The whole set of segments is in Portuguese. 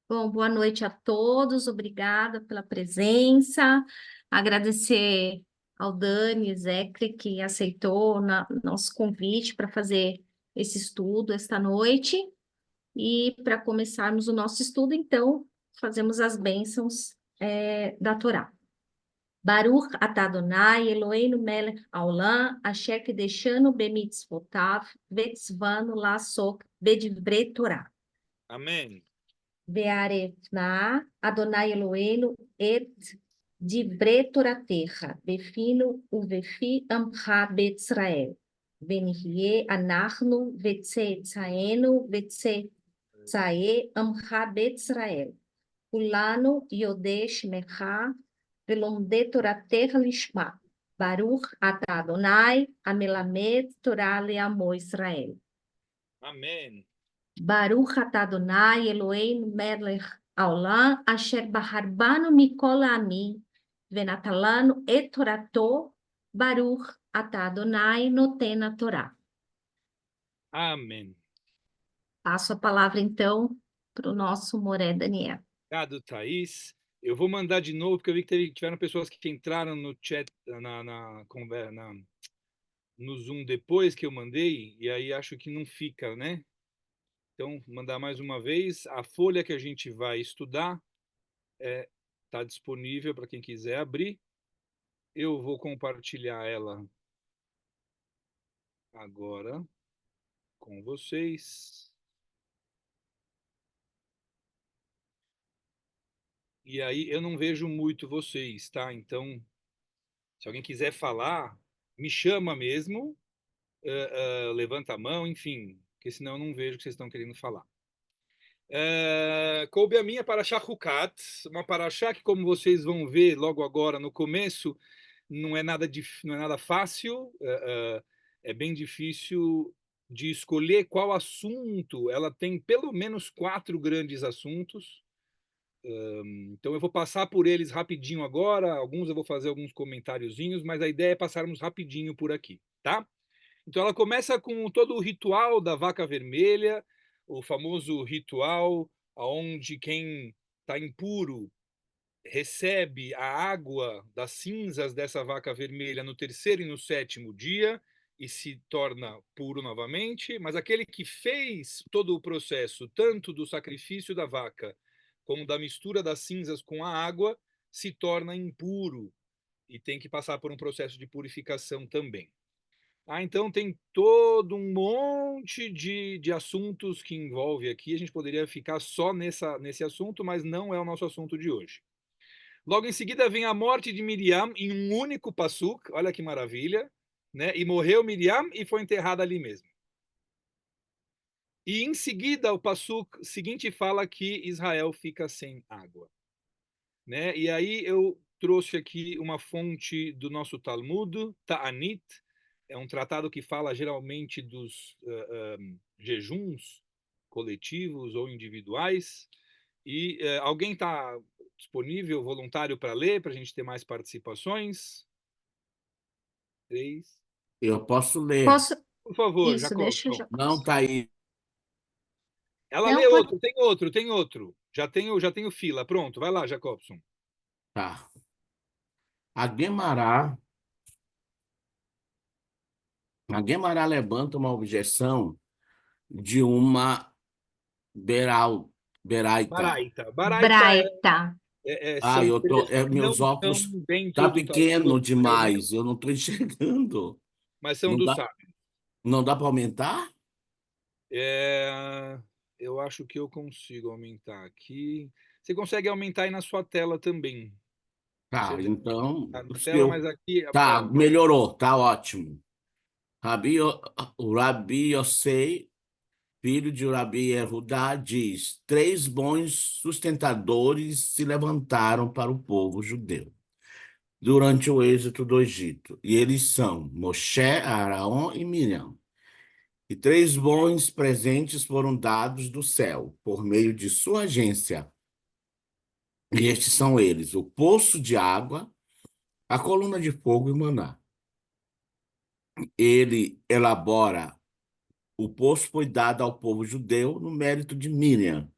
Bom, boa noite a todos, obrigada pela presença. Agradecer ao Dani Zecre, que aceitou nosso convite para fazer esse estudo esta noite. E para começarmos o nosso estudo, então, fazemos as bênçãos da Torá. Baruch atah Adonai Eloheinu melech haolam, asher kideshanu bemitzvotav, vetzvanu la'asok bedivrei Torá. Amém. Ve'arevna Adonai Eloheinu et divrei Toratecha, befinu uvefi amcha be'Israel. Venihye anachnu ve'tzeitzaenu ve'tzeitzae amcha be'Israel. Kulanu yodesh mecha velomde Toratecha lishma. Baruch atah Adonai amelamed Torah le'amo Israel. Amém. Baruch atah Adonai Eloheinu melech haolam asher baharbanu mikol ha'amim venatalanu et Torato. Baruch atah Adonai noten Torá. Amém. Passo a palavra então para o nosso Moré Daniel. Obrigado, Thaís. Eu vou mandar de novo, porque eu vi que tiveram pessoas que entraram no chat, no Zoom depois que eu mandei, e aí acho que não fica, né? Então, mandar mais uma vez. A folha que a gente vai estudar está disponível para quem quiser abrir. Eu vou compartilhar ela agora com vocês. E aí eu não vejo muito vocês, tá? Então, se alguém quiser falar, me chama mesmo, levanta a mão, enfim, porque senão eu não vejo o que vocês estão querendo falar. Coube a minha Parashá Hukat, uma Parashá que, como vocês vão ver logo agora no começo, não é nada fácil, é bem difícil de escolher qual assunto. Ela tem pelo menos 4 grandes assuntos. Então eu vou passar por eles rapidinho agora, alguns eu vou fazer alguns comentáriozinhos, mas a ideia é passarmos rapidinho por aqui, tá? Então ela começa com todo o ritual da vaca vermelha, o famoso ritual onde quem está impuro recebe a água das cinzas dessa vaca vermelha no terceiro e no sétimo dia e se torna puro novamente, mas aquele que fez todo o processo, tanto do sacrifício da vaca como da mistura das cinzas com a água, se torna impuro e tem que passar por um processo de purificação também. Então tem todo um monte de assuntos que envolve aqui. A gente poderia ficar só nesse assunto, mas não é o nosso assunto de hoje. Logo em seguida vem a morte de Miriam em um único passuk, olha que maravilha, né? E morreu Miriam e foi enterrada ali mesmo. E em seguida o passuk seguinte fala que Israel fica sem água, né? E aí eu trouxe aqui uma fonte do nosso Talmud, Ta'anit, é um tratado que fala geralmente dos jejuns coletivos ou individuais. E alguém está disponível, voluntário para ler, para a gente ter mais participações? 3. Eu posso ler. Posso? Por favor, Isso, deixa eu Jacobson. já. Não, tá aí. Ela lê Não, pode. outro, tem outro, tem outro. Já tenho fila. Pronto, vai lá, Jacobson. Tá. A Guemará, a Guemará levanta uma objeção de uma beral, beraita. Baraita. Baraita Braita. Ah, são eu tô, trechos que não meus estão óculos tá dentro do pequeno Talmud oficialmente, demais, eu não estou enxergando. mas são Não do dá, sábio. não dá para aumentar? É, eu acho que eu consigo aumentar aqui. Você consegue aumentar aí na sua tela também. Você Tá, deve então, estar na se tela, eu, mas aqui tá, melhorou, tá ótimo. O Rabi Yossei, filho de Rabi Yehudá, diz: 3 bons sustentadores se levantaram para o povo judeu durante o êxodo do Egito, e eles são Moshe, Araão e Miriam. E 3 bons presentes foram dados do céu por meio de sua agência. E estes são eles: o poço de água, a coluna de fogo e o maná. Ele elabora. O poço foi dado ao povo judeu no mérito de Miriam,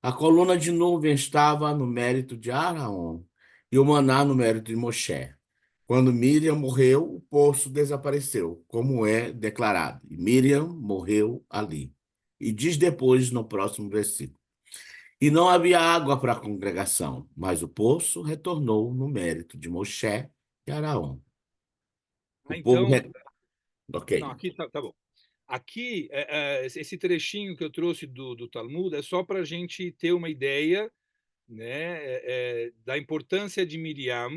A coluna de nuvem estava no mérito de Arão e o maná no mérito de Moshe. Quando Miriam morreu, o poço desapareceu, como é declarado. E Miriam morreu ali. E diz depois, no próximo versículo: E não havia água para a congregação, mas o poço retornou no mérito de Moshe e Arão. O Ah, povo. então, Ok. não, aqui tá bom. Aqui, esse trechinho que eu trouxe do Talmud é só para a gente ter uma ideia, né, da importância de Miriam,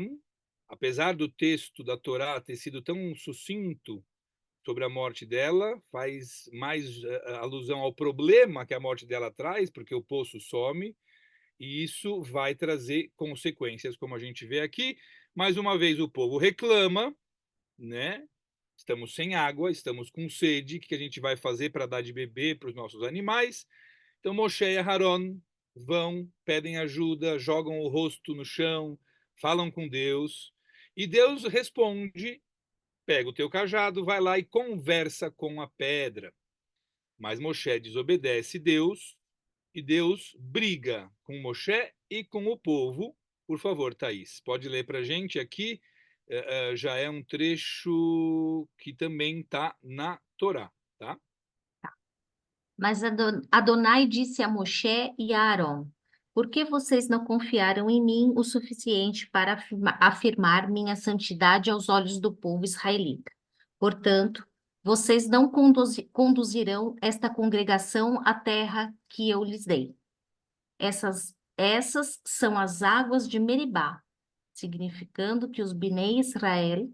apesar do texto da Torá ter sido tão sucinto sobre a morte dela, faz mais alusão ao problema que a morte dela traz, porque o poço some, e isso vai trazer consequências, como a gente vê aqui. Mais uma vez, o povo reclama, né? Estamos sem água, estamos com sede, o que a gente vai fazer para dar de beber para os nossos animais? Então Moshe e Aharon vão, pedem ajuda, jogam o rosto no chão, falam com Deus, e Deus responde: pega o teu cajado, vai lá e conversa com a pedra. Mas Moshe desobedece Deus, e Deus briga com Moshe e com o povo. Por favor, Thaís, pode ler para a gente aqui. Já é um trecho que também está na Torá, tá? Mas Adonai disse a Moshe e a Arão: Por que vocês não confiaram em mim o suficiente para afirmar minha santidade aos olhos do povo israelita? Portanto, vocês não conduzirão esta congregação à terra que eu lhes dei. Essas são as águas de Meribá, significando que os Bnei Israel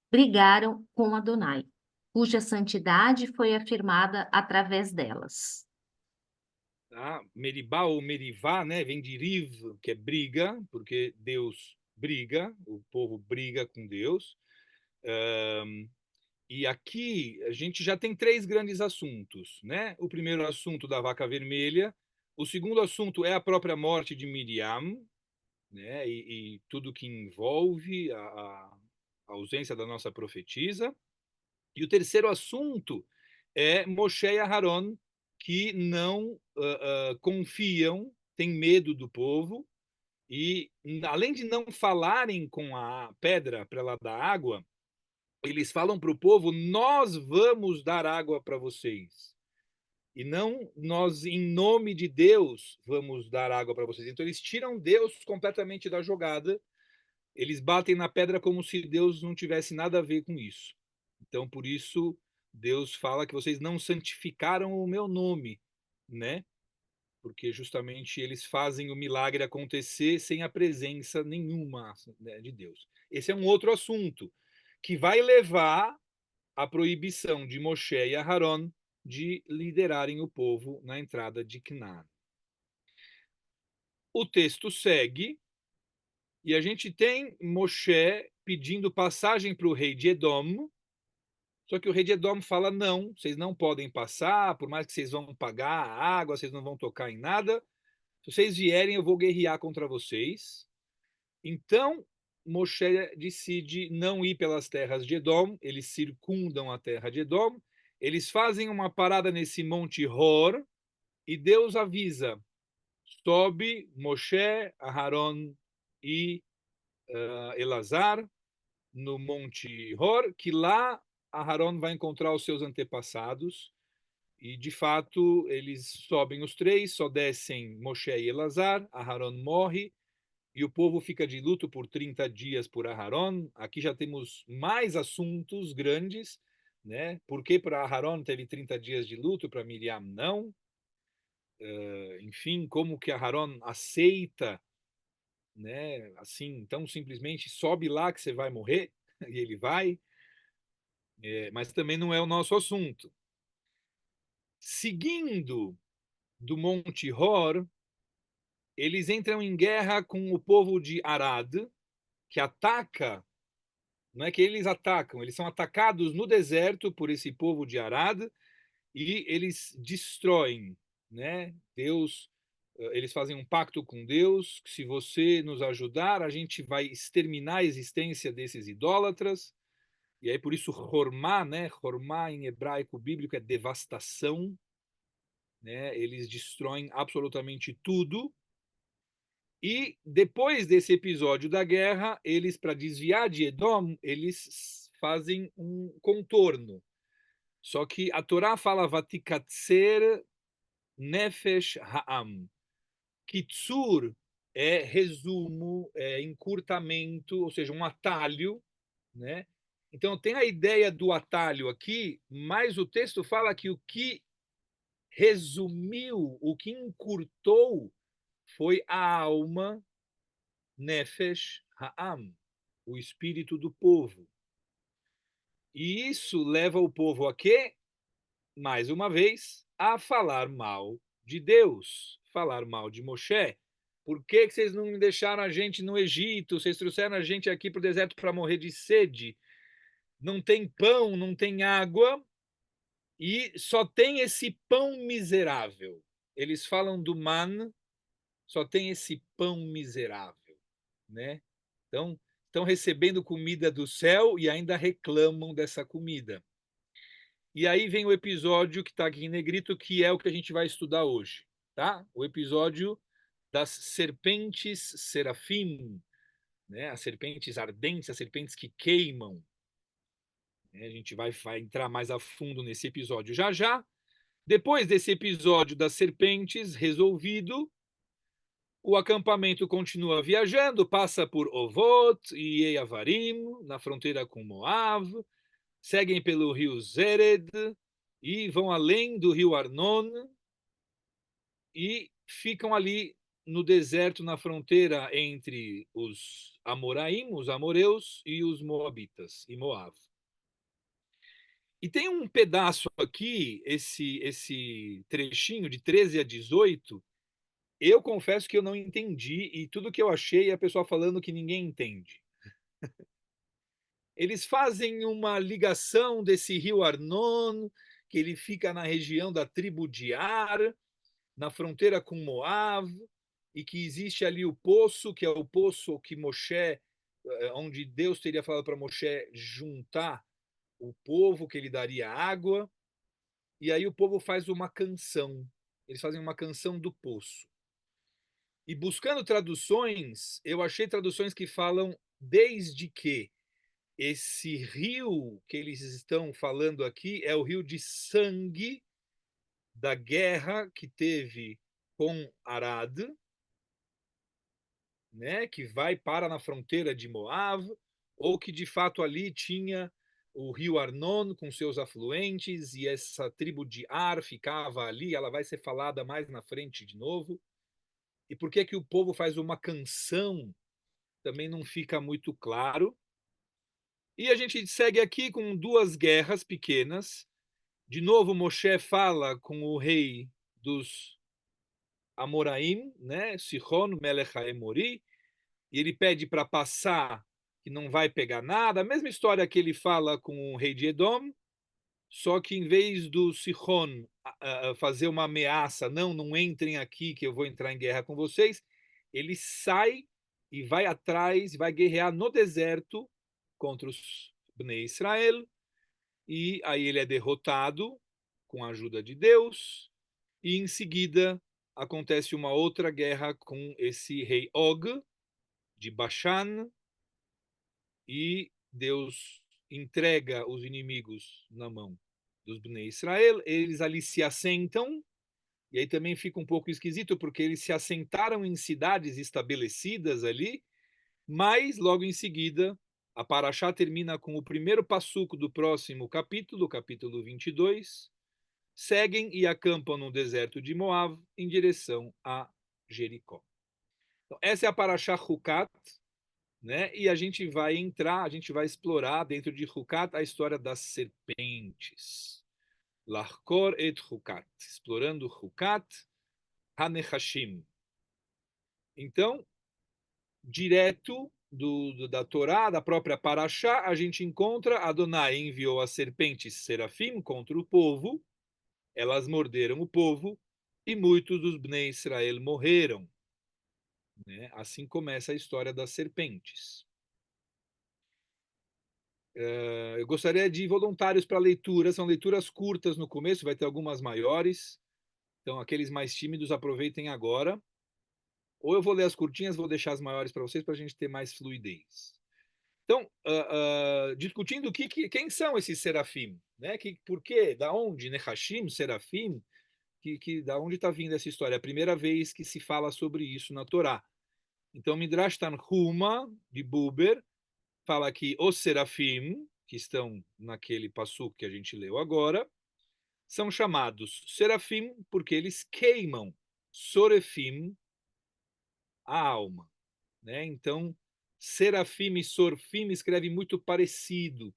brigaram com Adonai, cuja santidade foi afirmada através delas. Tá? Meribá ou Merivá, né? Vem de Riv, que é briga, porque Deus briga, o povo briga com Deus. E aqui a gente já tem três grandes assuntos, né? O primeiro assunto da vaca vermelha, o segundo assunto é a própria morte de Miriam, né? E tudo que envolve a ausência da nossa profetisa. E o terceiro assunto é Moshe e Aharon, que não confiam, têm medo do povo, e além de não falarem com a pedra para ela dar água, eles falam para o povo: nós vamos dar água para vocês. E não nós, em nome de Deus, vamos dar água para vocês. Então eles tiram Deus completamente da jogada, eles batem na pedra como se Deus não tivesse nada a ver com isso. Então, por isso, Deus fala que vocês não santificaram o meu nome, né? Porque justamente eles fazem o milagre acontecer sem a presença nenhuma, né, de Deus. Esse é um outro assunto que vai levar à proibição de Moshe e Aharon de liderarem o povo na entrada de Canaã. O texto segue e a gente tem Moshe pedindo passagem para o rei de Edom. Só que o rei de Edom fala: não, vocês não podem passar, por mais que vocês vão pagar a água, vocês não vão tocar em nada. Se vocês vierem, eu vou guerrear contra vocês. Então, Moshe decide não ir pelas terras de Edom, eles circundam a terra de Edom, eles fazem uma parada nesse monte Hor, e Deus avisa: sobe Moshe, Aharon e Elazar no monte Hor, que lá Aharon vai encontrar os seus antepassados. E, de fato, eles sobem os três, só descem Moshe e Elazar, Aharon morre, e o povo fica de luto por 30 dias por Aharon. Aqui já temos mais assuntos grandes, né? Por que para Aharon teve 30 dias de luto, para Miriam não? Enfim, como que Aharon aceita, né? Assim, tão simplesmente sobe lá que você vai morrer, e ele vai. Mas também não é o nosso assunto. Seguindo do Monte Hor, eles entram em guerra com o povo de Arad, que ataca, não é que eles atacam, eles são atacados no deserto por esse povo de Arad e eles destroem, né? Deus, eles fazem um pacto com Deus, que se você nos ajudar, a gente vai exterminar a existência desses idólatras. E aí por isso Hormá, né? Hormá em hebraico bíblico é devastação. né? Eles destroem absolutamente tudo. E depois desse episódio da guerra, eles, para desviar de Edom, eles fazem um contorno. Só que a Torá fala Vatikatser Nefesh Ha'am. Kitsur é resumo, é encurtamento, ou seja, um atalho, né? Então tem a ideia do atalho aqui, mas o texto fala que o que resumiu, o que encurtou foi a alma, Nefesh Ha'am, o espírito do povo. E isso leva o povo a quê? Mais uma vez, a falar mal de Deus, falar mal de Moshe. Por que vocês não me deixaram a gente no Egito? Vocês trouxeram a gente aqui para o deserto para morrer de sede. Não tem pão, não tem água e só tem esse pão miserável. Eles falam do man, só tem esse pão miserável, né? Então, estão recebendo comida do céu e ainda reclamam dessa comida. E aí vem o episódio que está aqui em negrito, que é o que a gente vai estudar hoje, tá? O episódio das serpentes serafim, né? As serpentes ardentes, as serpentes que queimam. A gente vai entrar mais a fundo nesse episódio já já. Depois desse episódio das serpentes resolvido, o acampamento continua viajando, passa por Ovot e Eiavarim, na fronteira com Moav, seguem pelo rio Zered e vão além do rio Arnon e ficam ali no deserto, na fronteira entre os Amoraim, os amoreus, e os moabitas, e Moab. E tem um pedaço aqui, esse trechinho de 13 a 18, eu confesso que eu não entendi, e tudo que eu achei é a pessoa falando que ninguém entende. Eles fazem uma ligação desse rio Arnon, que ele fica na região da tribo de Ar, na fronteira com Moav, e que existe ali o poço, que é o poço que Moshe, onde Deus teria falado para Moshe juntar o povo, que ele daria água, e aí o povo faz uma canção. Eles fazem uma canção do poço. E buscando traduções, eu achei traduções que falam desde que esse rio que eles estão falando aqui é o rio de sangue da guerra que teve com Arad, né, que vai para na fronteira de Moav, ou que de fato ali tinha o rio Arnon com seus afluentes e essa tribo de Ar ficava ali, ela vai ser falada mais na frente de novo. E por que que o povo faz uma canção também não fica muito claro. E a gente segue aqui com duas guerras pequenas. De novo, Moshe fala com o rei dos Amoraim, né, Sihon, Melech HaEmori, e ele pede para passar, que não vai pegar nada. A mesma história que ele fala com o rei de Edom, só que em vez do Sihon fazer uma ameaça, não entrem aqui que eu vou entrar em guerra com vocês, ele sai e vai atrás, vai guerrear no deserto contra os Bnei Israel, e aí ele é derrotado com a ajuda de Deus, e em seguida acontece uma outra guerra com esse rei Og, de Bashan, e Deus entrega os inimigos na mão dos Bnei Israel, eles ali se assentam, e aí também fica um pouco esquisito, porque eles se assentaram em cidades estabelecidas ali, mas logo em seguida a Paraxá termina com o primeiro passuco do próximo capítulo, capítulo 22, seguem e acampam no deserto de Moab em direção a Jericó. Então, essa é a Paraxá Hukat, né? E a gente vai entrar, a gente vai explorar dentro de Hukat a história das serpentes. Lachkor et Hukat, explorando Hukat Hanechashim. Então, direto da Torá, da própria Paraxá, a gente encontra Adonai enviou as serpentes serafim contra o povo, elas morderam o povo e muitos dos Bnei Israel morreram. Né? Assim começa a história das serpentes. Eu gostaria de voluntários para leitura, são leituras curtas no começo, vai ter algumas maiores. Então, aqueles mais tímidos, aproveitem agora. Ou eu vou ler as curtinhas, vou deixar as maiores para vocês, para a gente ter mais fluidez. Então, discutindo quem são esses serafim, né? Por quê? Da onde? Nehashim, serafim? Da onde está vindo essa história? É a primeira vez que se fala sobre isso na Torá. Então, Midrash Tanhuma, de Buber, fala que os serafim, que estão naquele passuco que a gente leu agora, são chamados serafim porque eles queimam sorefim, a alma, né? Então, serafim e sorfim escreve muito parecido,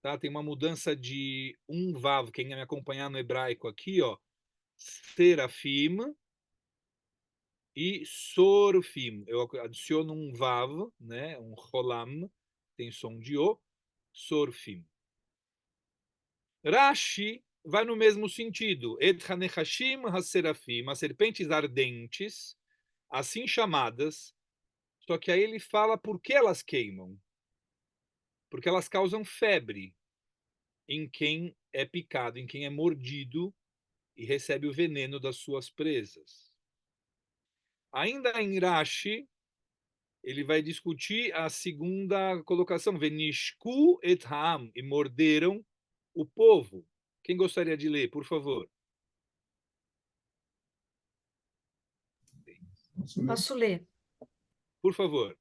tá? Tem uma mudança de um vav, quem me acompanhar no hebraico aqui, ó, serafim e sorfim. Eu adiciono um vav, né? Um rolam, tem som de o, sorfim. Rashi vai no mesmo sentido. Et hanechashim haserafim, as serpentes ardentes, assim chamadas, só que aí ele fala por que elas queimam. Porque elas causam febre em quem é picado, em quem é mordido e recebe o veneno das suas presas. Ainda em Rashi, ele vai discutir a segunda colocação, Venishku et Ham, e morderam o povo. Quem gostaria de ler, por favor? Posso ler? Por favor.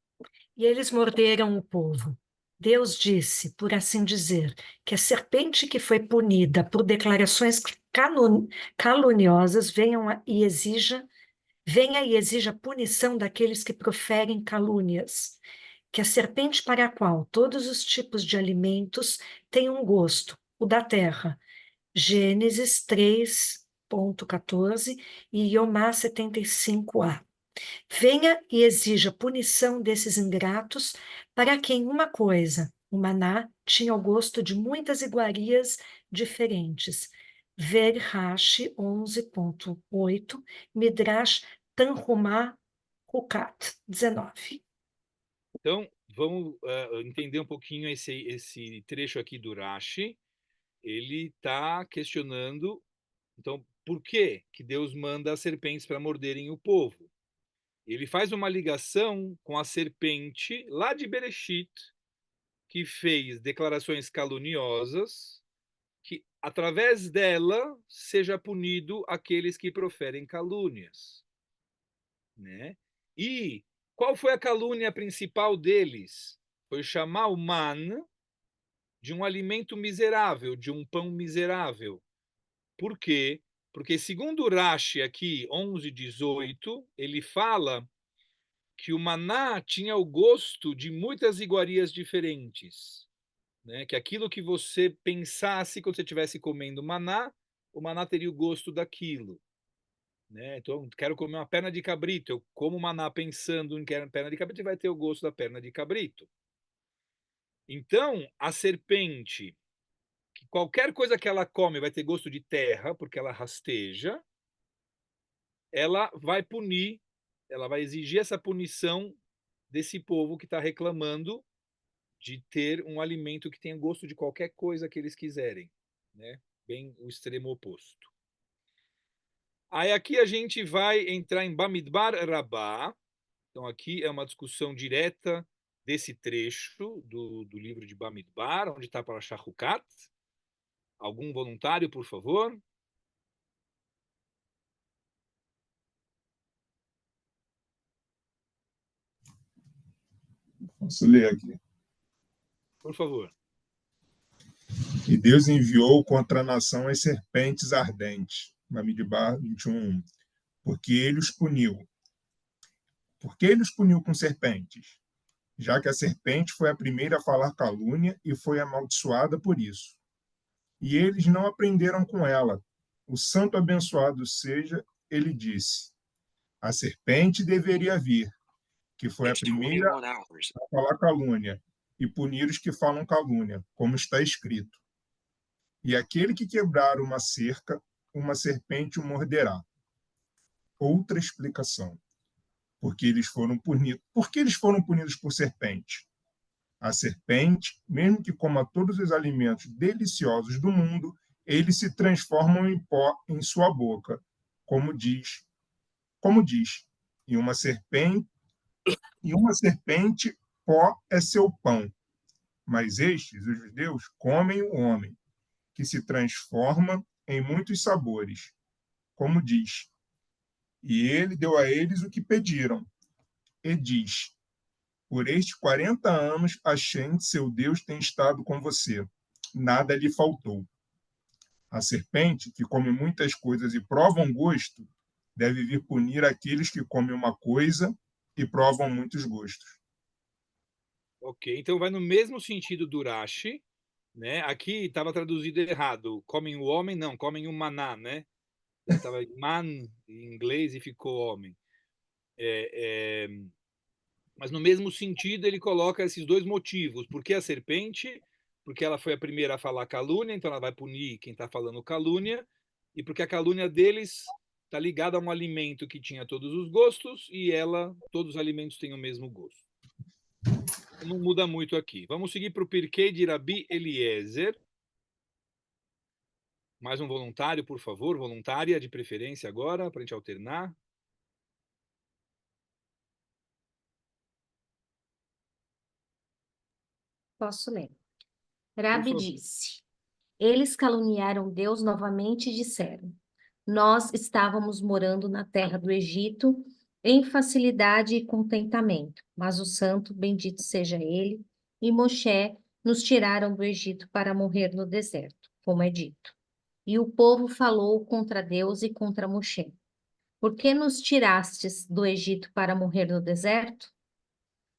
E eles morderam o povo. Deus disse, por assim dizer, que a serpente que foi punida por declarações caluniosas venha e exija punição daqueles que proferem calúnias. Que a serpente para a qual todos os tipos de alimentos têm um gosto, o da terra. Gênesis 3.14 e Iomá 75a. Venha e exija punição desses ingratos, para quem uma coisa, o maná, tinha o gosto de muitas iguarias diferentes. Ver Rashi 11.8, Midrash Tanhumá Hukat 19. Então, vamos entender um pouquinho esse trecho aqui do Rashi. Ele está questionando, então, por que Deus manda as serpentes para morderem o povo? Ele faz uma ligação com a serpente lá de Bereshit, que fez declarações caluniosas, que através dela seja punido aqueles que proferem calúnias, né? E qual foi a calúnia principal deles? Foi chamar o man de um alimento miserável, de um pão miserável. Por quê? Porque segundo Rashi aqui, 11:18, ele fala que o maná tinha o gosto de muitas iguarias diferentes, né? Que aquilo que você pensasse quando você estivesse comendo maná, o maná teria o gosto daquilo, né? Então, quero comer uma perna de cabrito, eu como maná pensando em perna de cabrito e vai ter o gosto da perna de cabrito. Então, a serpente, que qualquer coisa que ela come vai ter gosto de terra, porque ela rasteja, ela vai punir, ela vai exigir essa punição desse povo que está reclamando de ter um alimento que tenha gosto de qualquer coisa que eles quiserem, né? Bem o extremo oposto. Aí aqui a gente vai entrar em Bamidbar Rabá. Então aqui é uma discussão direta desse trecho do livro de Bamidbar, onde está para Shahukat. Algum voluntário, por favor? Posso ler aqui. Por favor. E Deus enviou contra a nação as serpentes ardentes. Bamidbar 21. Porque ele os puniu. Porque ele os puniu com serpentes, já que a serpente foi a primeira a falar calúnia e foi amaldiçoada por isso. E eles não aprenderam com ela. O santo abençoado seja, ele disse, a serpente deveria vir, que foi a primeira a falar calúnia, e punir os que falam calúnia, como está escrito. E aquele que quebrar uma cerca, uma serpente o morderá. Outra explicação. Porque eles foram punidos. Por que eles foram punidos por serpente? A serpente, mesmo que coma todos os alimentos deliciosos do mundo, eles se transformam em pó em sua boca, como diz, e uma serpente pó é seu pão. Mas estes, os judeus, comem o homem, que se transforma em muitos sabores, como diz. E ele deu a eles o que pediram. E diz: por estes 40 anos, Hashem, seu Deus, tem estado com você. Nada lhe faltou. A serpente, que come muitas coisas e prova um gosto, deve vir punir aqueles que comem uma coisa e provam muitos gostos. Ok, então vai no mesmo sentido do Rashi, né? Aqui estava traduzido errado. Comem o homem, não, comem o maná, né? Estava man em inglês e ficou homem. Mas no mesmo sentido ele coloca esses dois motivos. Por que a serpente? Porque ela foi a primeira a falar calúnia, então ela vai punir quem está falando calúnia. E porque a calúnia deles está ligada a um alimento que tinha todos os gostos e todos os alimentos têm o mesmo gosto. Não muda muito aqui. Vamos seguir para o Pirkei de Rabi Eliezer. Mais um voluntário, por favor. Voluntária, de preferência agora, para a gente alternar. Posso ler. Por Rabi favor. disse: eles caluniaram Deus novamente e disseram: nós estávamos morando na terra do Egito em facilidade e contentamento, mas o santo, bendito seja ele, e Moshe nos tiraram do Egito para morrer no deserto, como é dito. E o povo falou contra Deus e contra Moshe: por que nos tirastes do Egito para morrer no deserto?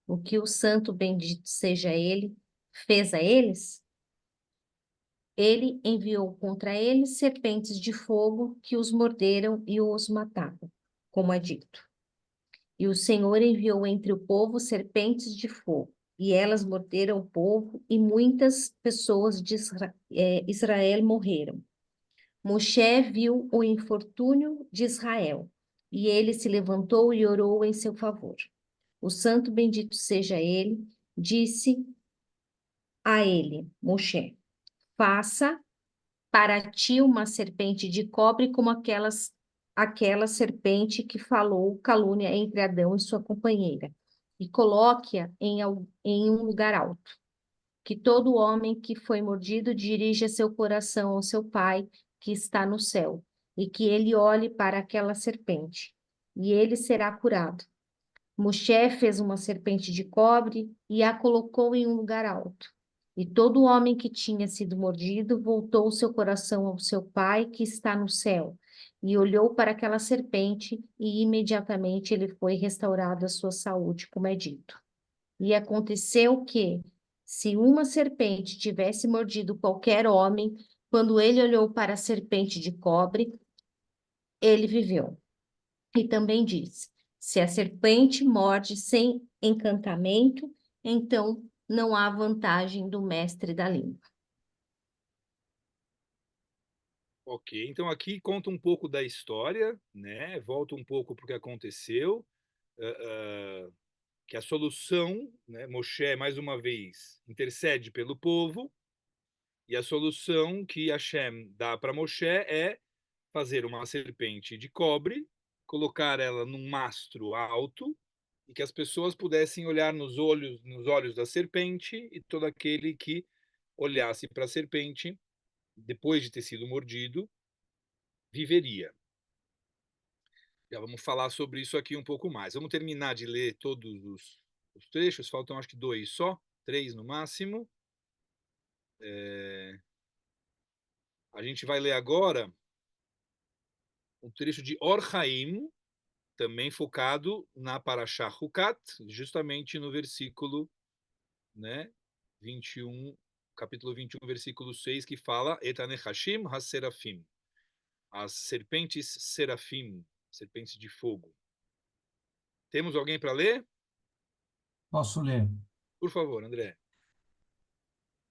O que o santo, bendito seja ele, fez a eles? Ele enviou contra eles serpentes de fogo que os morderam e os mataram, como é dito. E o Senhor enviou entre o povo serpentes de fogo, e elas morderam o povo, e muitas pessoas de Israel morreram. Moshe viu o infortúnio de Israel, e ele se levantou e orou em seu favor. O santo bendito seja ele, disse a ele, Moshe: faça para ti uma serpente de cobre como aquela serpente que falou calúnia entre Adão e sua companheira, e coloque-a em um lugar alto. Que todo homem que foi mordido dirija seu coração ao seu Pai que está no céu, e que ele olhe para aquela serpente, e ele será curado. Moshe fez uma serpente de cobre e a colocou em um lugar alto. E todo homem que tinha sido mordido voltou seu coração ao seu Pai que está no céu, e olhou para aquela serpente, e imediatamente ele foi restaurado à sua saúde, como é dito. E aconteceu que, se uma serpente tivesse mordido qualquer homem, quando ele olhou para a serpente de cobre, ele viveu. E também disse: se a serpente morde sem encantamento, então não há vantagem do mestre da língua. Ok, então aqui conta um pouco da história, né? Volta um pouco para o que aconteceu, que a solução, né? Moshe, mais uma vez, intercede pelo povo, e a solução que Hashem dá para Moshe é fazer uma serpente de cobre, colocar ela num mastro alto, e que as pessoas pudessem olhar nos olhos da serpente, e todo aquele que olhasse para a serpente, depois de ter sido mordido, viveria. Já vamos falar sobre isso aqui um pouco mais. Vamos terminar de ler todos os trechos, faltam acho que 2 só, 3 no máximo. A gente vai ler agora um trecho de Or Haim, também focado na Parashá Hukat, justamente no versículo, né, 21, capítulo 21, versículo 6, que fala Etanechashim ha-serafim, as serpentes serafim, serpentes de fogo. Temos alguém para ler? Posso ler. Por favor, André.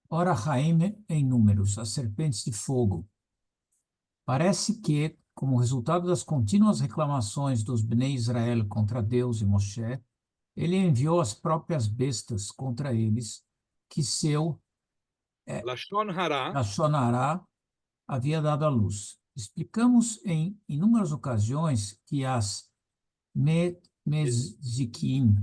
Ora Haim em números, as serpentes de fogo. Parece que, como resultado das contínuas reclamações dos Bnei Israel contra Deus e Moshe, ele enviou as próprias bestas contra eles, que seu Lashon Hara, Lashon Hara havia dado à luz. Explicamos em inúmeras ocasiões que as Mezikim,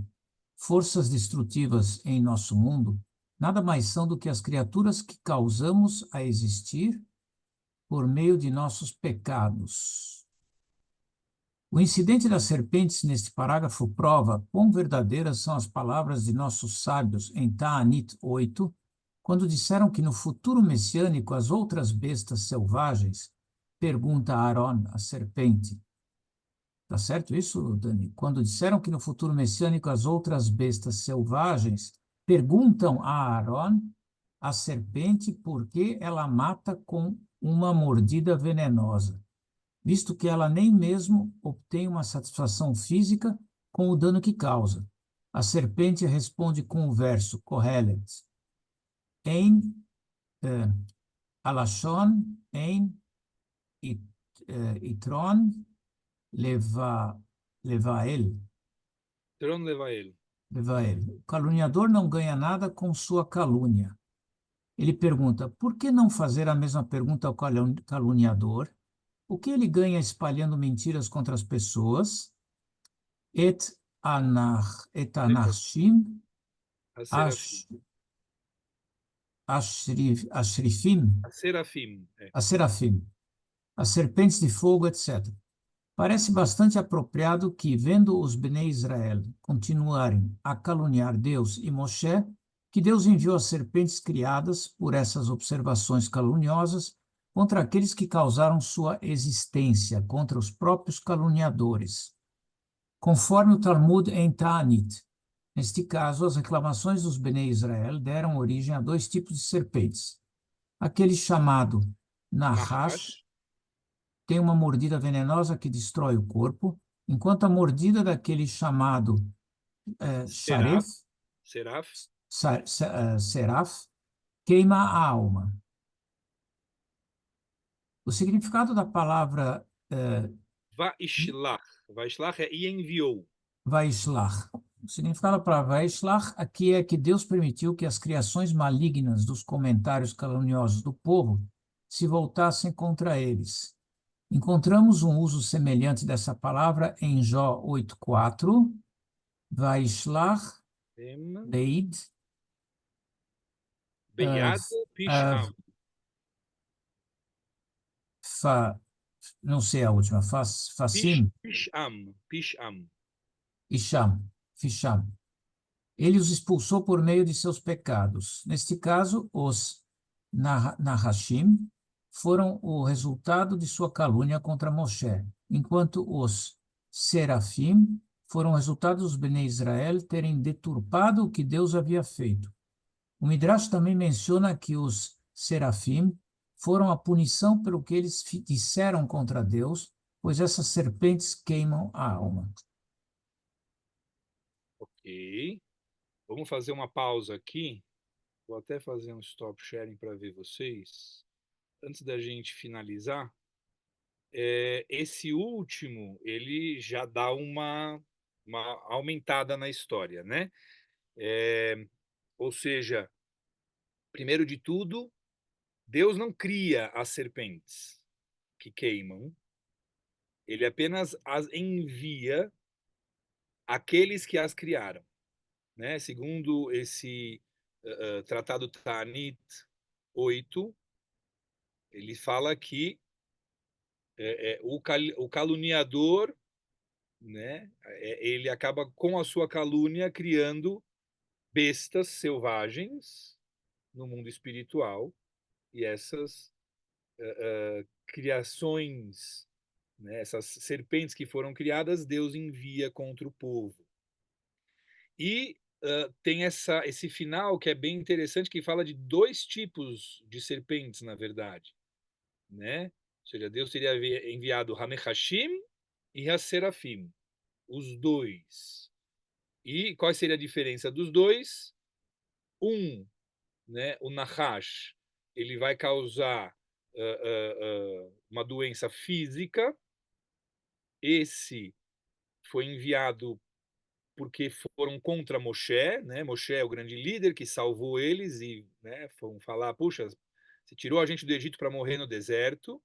forças destrutivas em nosso mundo, nada mais são do que as criaturas que causamos a existir por meio de nossos pecados. O incidente das serpentes neste parágrafo prova quão verdadeiras são as palavras de nossos sábios em Ta'anit 8, quando disseram que no futuro messiânico as outras bestas selvagens, pergunta Aaron, a serpente. Tá certo isso, Dani? Quando disseram que no futuro messiânico as outras bestas selvagens perguntam a Aaron, a serpente, por que ela mata com uma mordida venenosa, visto que ela nem mesmo obtém uma satisfação física com o dano que causa. A serpente responde com o verso Kohelet, Ein alashon, ein itron levael. Tron leva ele. Levael. O caluniador não ganha nada com sua calúnia. Ele pergunta, por que não fazer a mesma pergunta ao caluniador? O que ele ganha espalhando mentiras contra as pessoas? Et anarshim A ashrifim, serafim. a serafim, as serpentes de fogo, etc. Parece bastante apropriado que, vendo os Bnei Israel continuarem a caluniar Deus e Moshe, que Deus enviou as serpentes criadas por essas observações caluniosas contra aqueles que causaram sua existência, contra os próprios caluniadores. Conforme o Talmud em Ta'anit, neste caso, as reclamações dos Bnei Israel deram origem a dois tipos de serpentes. Aquele chamado Nahash tem uma mordida venenosa que destrói o corpo, enquanto a mordida daquele chamado Seraf queima a alma. O significado da palavra Vaishlach. Vaishlach é e enviou. Vaishlach. O significado da palavra Vaishlach aqui é que Deus permitiu que as criações malignas dos comentários caluniosos do povo se voltassem contra eles. Encontramos um uso semelhante dessa palavra em Jó 8:4, Vaishlach Beid Beyad Pisham. Não sei a última, Fasim, Pisham. Fisham. Ele os expulsou por meio de seus pecados. Neste caso, os Nahashim foram o resultado de sua calúnia contra Moshe, enquanto os Serafim foram o resultado dos Bnei Israel terem deturpado o que Deus havia feito. O Midrash também menciona que os Serafim foram a punição pelo que eles disseram contra Deus, pois essas serpentes queimam a alma. Ok. Vamos fazer uma pausa aqui. Vou até fazer um stop sharing para ver vocês. Antes da gente finalizar, esse último, ele já dá uma aumentada na história, né? Ou seja, primeiro de tudo, Deus não cria as serpentes que queimam, ele apenas as envia àqueles que as criaram, né? Segundo esse Tratado Ta'anit 8, ele fala que o caluniador, né, ele acaba com a sua calúnia criando bestas selvagens no mundo espiritual, e essas criações, né, essas serpentes que foram criadas, Deus envia contra o povo. E tem esse final que é bem interessante, que fala de dois tipos de serpentes, na verdade, né? Ou seja, Deus teria enviado Hamechashim e Haserafim, os dois. E qual seria a diferença dos dois? Né, o Nahash, ele vai causar uma doença física. Esse foi enviado porque foram contra Moshe, né? Moshe é o grande líder que salvou eles e, né, foram falar, puxa, você tirou a gente do Egito para morrer no deserto.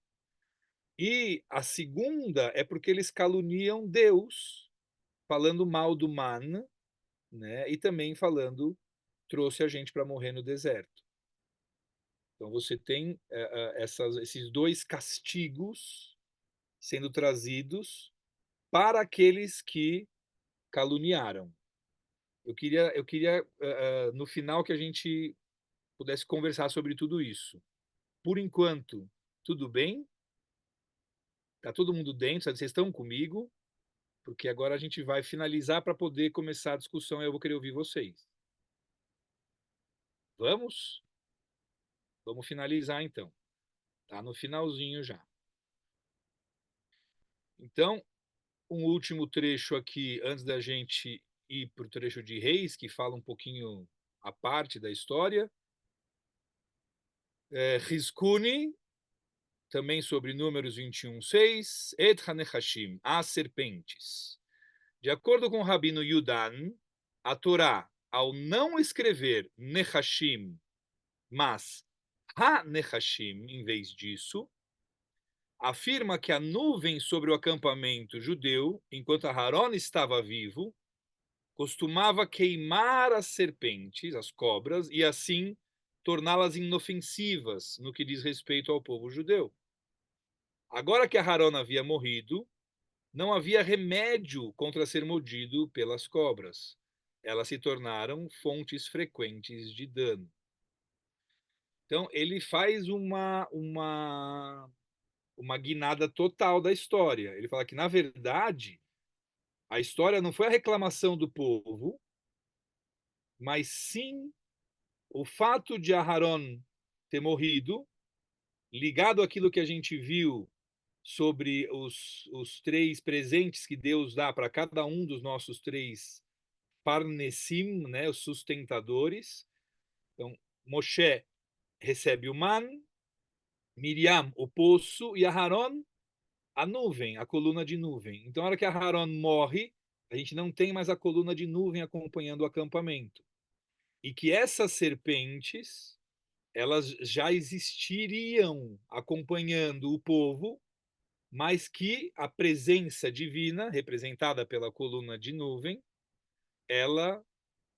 E a segunda é porque eles caluniam Deus, falando mal do man, né? E também falando, trouxe a gente para morrer no deserto. Então você tem esses dois castigos sendo trazidos para aqueles que caluniaram. Eu queria no final que a gente pudesse conversar sobre tudo isso. Por enquanto, tudo bem? Tá todo mundo dentro? Vocês estão comigo? Porque agora a gente vai finalizar para poder começar a discussão e eu vou querer ouvir vocês. Vamos? Vamos finalizar então. Tá no finalzinho já. Então, um último trecho aqui, antes da gente ir para o trecho de Reis, que fala um pouquinho a parte da história. Rizkuni, também sobre Números 21:6, Et Hanechashim, as serpentes. De acordo com o Rabino Yudan, a Torá, ao não escrever Nechashim, mas Ha-Nechashim, em vez disso, afirma que a nuvem sobre o acampamento judeu, enquanto Aharon estava vivo, costumava queimar as serpentes, as cobras, e assim torná-las inofensivas no que diz respeito ao povo judeu. Agora que Aharon havia morrido, não havia remédio contra ser mordido pelas cobras. Elas se tornaram fontes frequentes de dano. Então, ele faz uma guinada total da história. Ele fala que, na verdade, a história não foi a reclamação do povo, mas sim o fato de Aharon ter morrido, ligado àquilo que a gente viu sobre os três presentes que Deus dá para cada um dos nossos três parnesim, né, os sustentadores. Então, Moshe recebe o man, Miriam o poço e Aharon a nuvem, a coluna de nuvem. Então, na hora que Aharon morre, a gente não tem mais a coluna de nuvem acompanhando o acampamento. E que essas serpentes, elas já existiriam acompanhando o povo, mas que a presença divina, representada pela coluna de nuvem, ela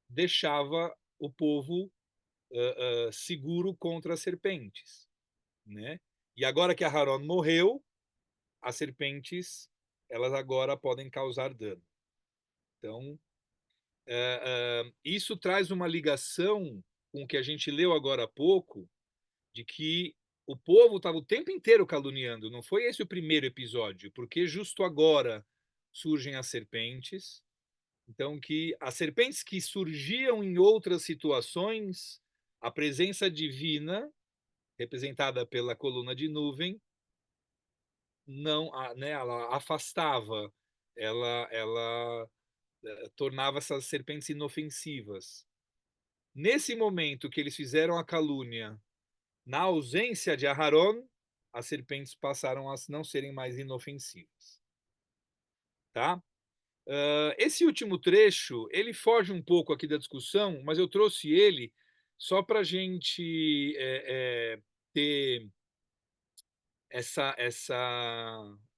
deixava o povo seguro contra as serpentes, né? E agora que Aharon morreu, as serpentes, elas agora podem causar dano. Então, isso traz uma ligação com o que a gente leu agora há pouco, de que o povo estava o tempo inteiro caluniando. Não foi esse o primeiro episódio, porque justo agora surgem as serpentes. Então, que as serpentes que surgiam em outras situações, a presença divina, representada pela coluna de nuvem, não, né, ela afastava, ela tornava essas serpentes inofensivas. Nesse momento que eles fizeram a calúnia, na ausência de Aharon, as serpentes passaram a não serem mais inofensivas. Tá? Esse último trecho, ele foge um pouco aqui da discussão, mas eu trouxe ele só para a gente ter essa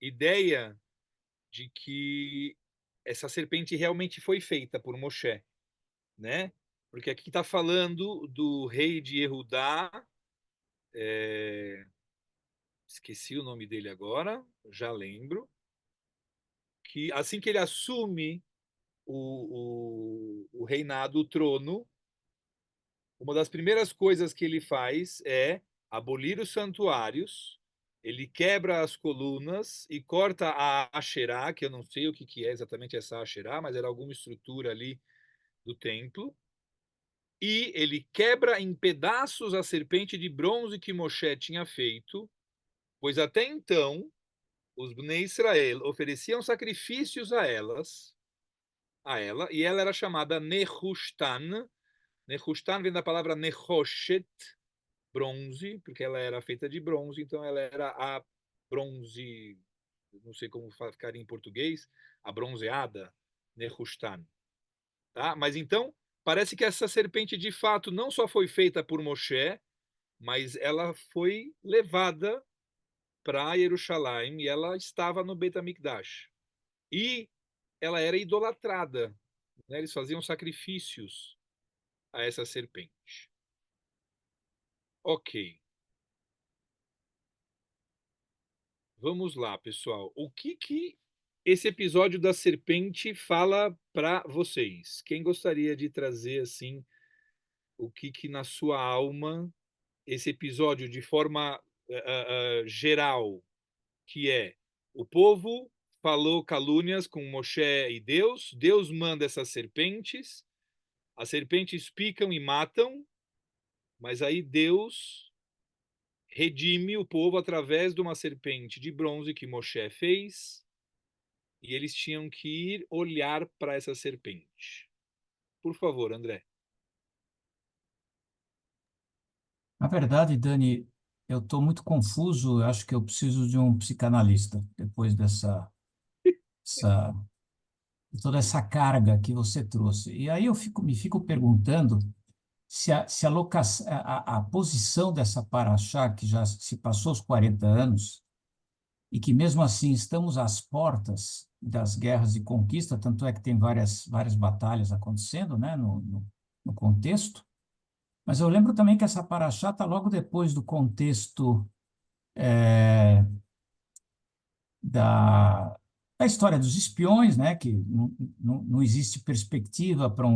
ideia de que essa serpente realmente foi feita por Moshe, né? Porque aqui está falando do rei de Yehudá, esqueci o nome dele agora, já lembro, que assim que ele assume o reinado, o trono, uma das primeiras coisas que ele faz é abolir os santuários, ele quebra as colunas e corta a Asherá, que eu não sei o que é exatamente essa Asherá, mas era alguma estrutura ali do templo, e ele quebra em pedaços a serpente de bronze que Moshe tinha feito, pois até então os Bnei Israel ofereciam sacrifícios a ela, e ela era chamada Nehushtan. Nehushtan vem da palavra Nehoshet, bronze, porque ela era feita de bronze, então ela era a bronze, não sei como ficaria em português, a bronzeada, Nehushtan. Tá? Mas então, parece que essa serpente de fato não só foi feita por Moshe, mas ela foi levada para Jerusalém e ela estava no Beit HaMikdash. E ela era idolatrada, né? Eles faziam sacrifícios a essa serpente. Ok. Vamos lá, pessoal. O que esse episódio da serpente fala para vocês? Quem gostaria de trazer assim o que na sua alma esse episódio de forma geral, que é o povo falou calúnias com Moshe e Deus, Deus manda essas serpentes, as serpentes picam e matam, mas aí Deus redime o povo através de uma serpente de bronze que Moshe fez, e eles tinham que ir olhar para essa serpente. Por favor, André. Na verdade, Dani, eu estou muito confuso. Eu acho que eu preciso de um psicanalista depois essa, toda essa carga que você trouxe. E aí me fico perguntando se a posição dessa paraxá, que já se passou os 40 anos, e que mesmo assim estamos às portas das guerras de conquista, tanto é que tem várias batalhas acontecendo, né, no contexto. Mas eu lembro também que essa paraxá está logo depois do contexto da, da história dos espiões, né, que não existe perspectiva para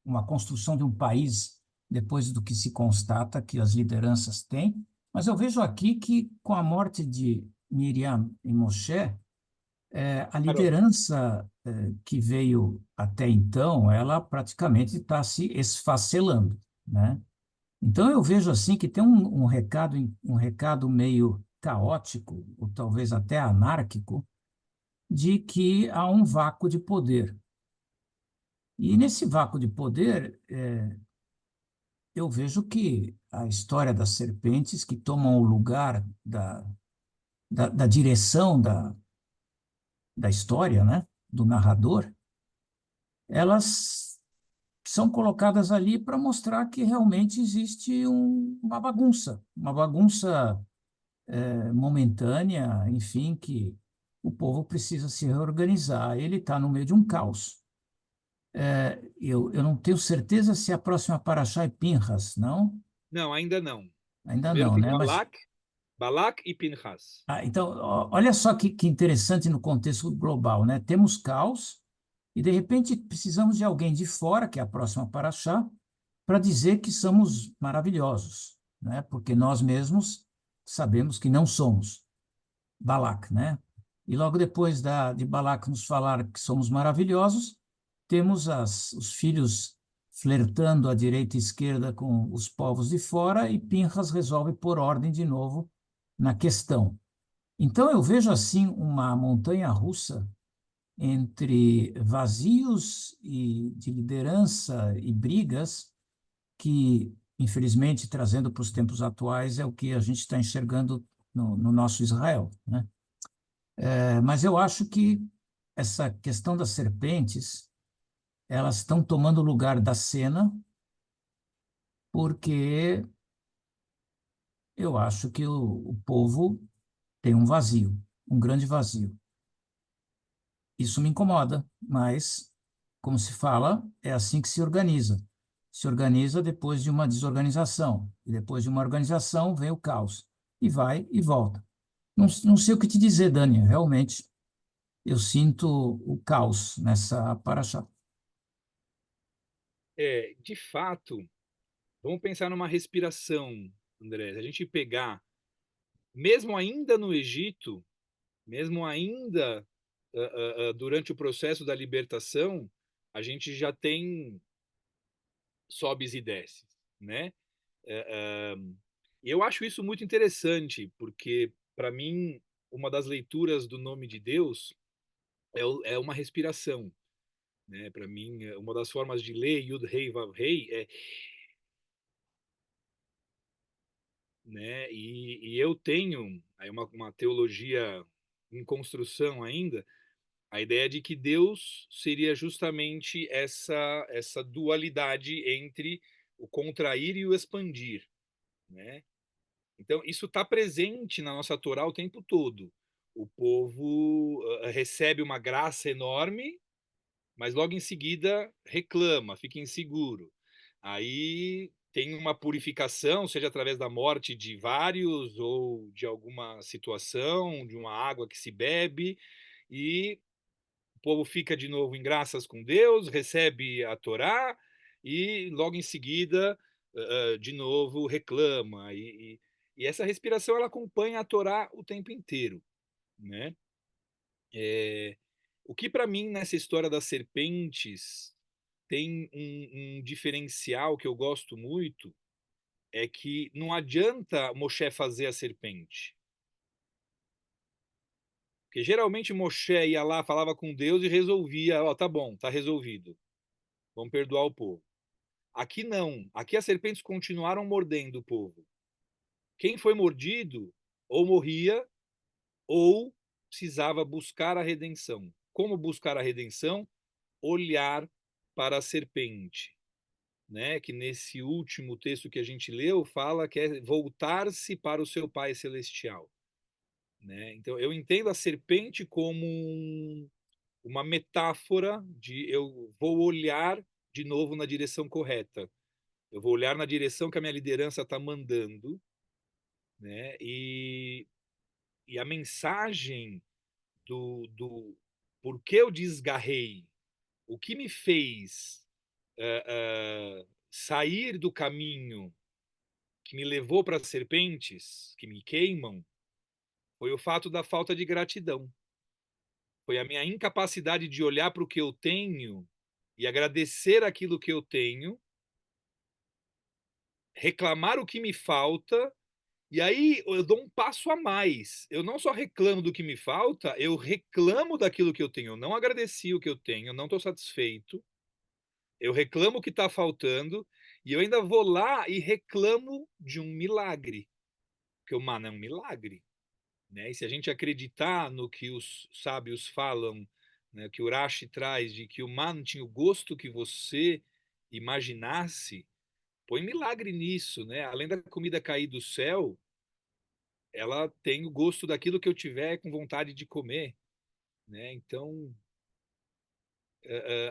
uma construção de um país depois do que se constata que as lideranças têm. Mas eu vejo aqui que, com a morte de Miriam e Moshe, a liderança que veio até então, ela praticamente está se esfacelando, né? Então eu vejo assim que tem um recado meio caótico, ou talvez até anárquico, de que há um vácuo de poder. E nesse vácuo de poder, eu vejo que a história das serpentes que tomam o lugar da direção da história, né, do narrador, elas são colocadas ali para mostrar que realmente existe uma bagunça momentânea, enfim, que o povo precisa se reorganizar. Ele está no meio de um caos. Eu não tenho certeza se a próxima paraxá é Pinhas, não? Não, ainda não. Ainda Primeiro não, tem né? Mas, Balak e Pinhas. então, olha só que interessante no contexto global, né? Temos caos e, de repente, precisamos de alguém de fora, que é a próxima paraxá, para dizer que somos maravilhosos, né? Porque nós mesmos sabemos que não somos. Balak, né? E logo depois de Balak nos falar que somos maravilhosos, temos os filhos flertando à direita e esquerda com os povos de fora e Pinhas resolve pôr ordem de novo na questão. Então eu vejo assim uma montanha-russa entre vazios de liderança e brigas que, infelizmente, trazendo para os tempos atuais, é o que a gente está enxergando no nosso Israel, né? Mas eu acho que essa questão das serpentes, elas estão tomando o lugar da cena, porque eu acho que o povo tem um vazio, um grande vazio. Isso me incomoda, mas, como se fala, é assim que se organiza. Se organiza depois de uma desorganização, e depois de uma organização vem o caos, e vai e volta. Não sei o que te dizer, Dani, realmente. Eu sinto o caos nessa paraxá. De fato, vamos pensar numa respiração, André. Se a gente pegar, mesmo ainda no Egito, mesmo ainda durante o processo da libertação, a gente já tem sobes e desces, né? E eu acho isso muito interessante, porque, para mim, uma das leituras do nome de Deus é uma respiração, né? Para mim, uma das formas de ler Yud Rei Vav Rei né? E eu tenho aí uma teologia em construção ainda, a ideia de que Deus seria justamente essa dualidade entre o contrair e o expandir, né? Então, isso está presente na nossa Torá o tempo todo. O povo recebe uma graça enorme, mas logo em seguida reclama, fica inseguro. Aí tem uma purificação, seja através da morte de vários ou de alguma situação, de uma água que se bebe, e o povo fica de novo em graças com Deus, recebe a Torá e logo em seguida, de novo, reclama. E essa respiração ela acompanha a Torá o tempo inteiro, né? O que para mim nessa história das serpentes tem um diferencial que eu gosto muito é que não adianta Moshe fazer a serpente. Porque geralmente Moshe ia lá, falava com Deus e resolvia, ó, tá bom, tá resolvido. Vamos perdoar o povo. Aqui não. Aqui as serpentes continuaram mordendo o povo. Quem foi mordido ou morria ou precisava buscar a redenção. Como buscar a redenção? Olhar para a serpente, né? Que nesse último texto que a gente leu fala que é voltar-se para o seu Pai Celestial, né? Então eu entendo a serpente como uma metáfora de eu vou olhar de novo na direção correta. Eu vou olhar na direção que a minha liderança está mandando, né? E a mensagem do por que eu desgarrei, o que me fez sair do caminho que me levou para as serpentes que me queimam, foi o fato da falta de gratidão. Foi a minha incapacidade de olhar para o que eu tenho e agradecer aquilo que eu tenho, reclamar o que me falta, e aí eu dou um passo a mais. Eu não só reclamo do que me falta, eu reclamo daquilo que eu tenho. Eu não agradeci o que eu tenho, eu não estou satisfeito. Eu reclamo o que está faltando, e eu ainda vou lá e reclamo de um milagre. Porque o maná é um milagre. Né? E se a gente acreditar no que os sábios falam, né, que o Rashi traz, de que o maná tinha o gosto que você imaginasse, põe milagre nisso, né? Além da comida cair do céu, ela tem o gosto daquilo que eu tiver com vontade de comer, né? Então,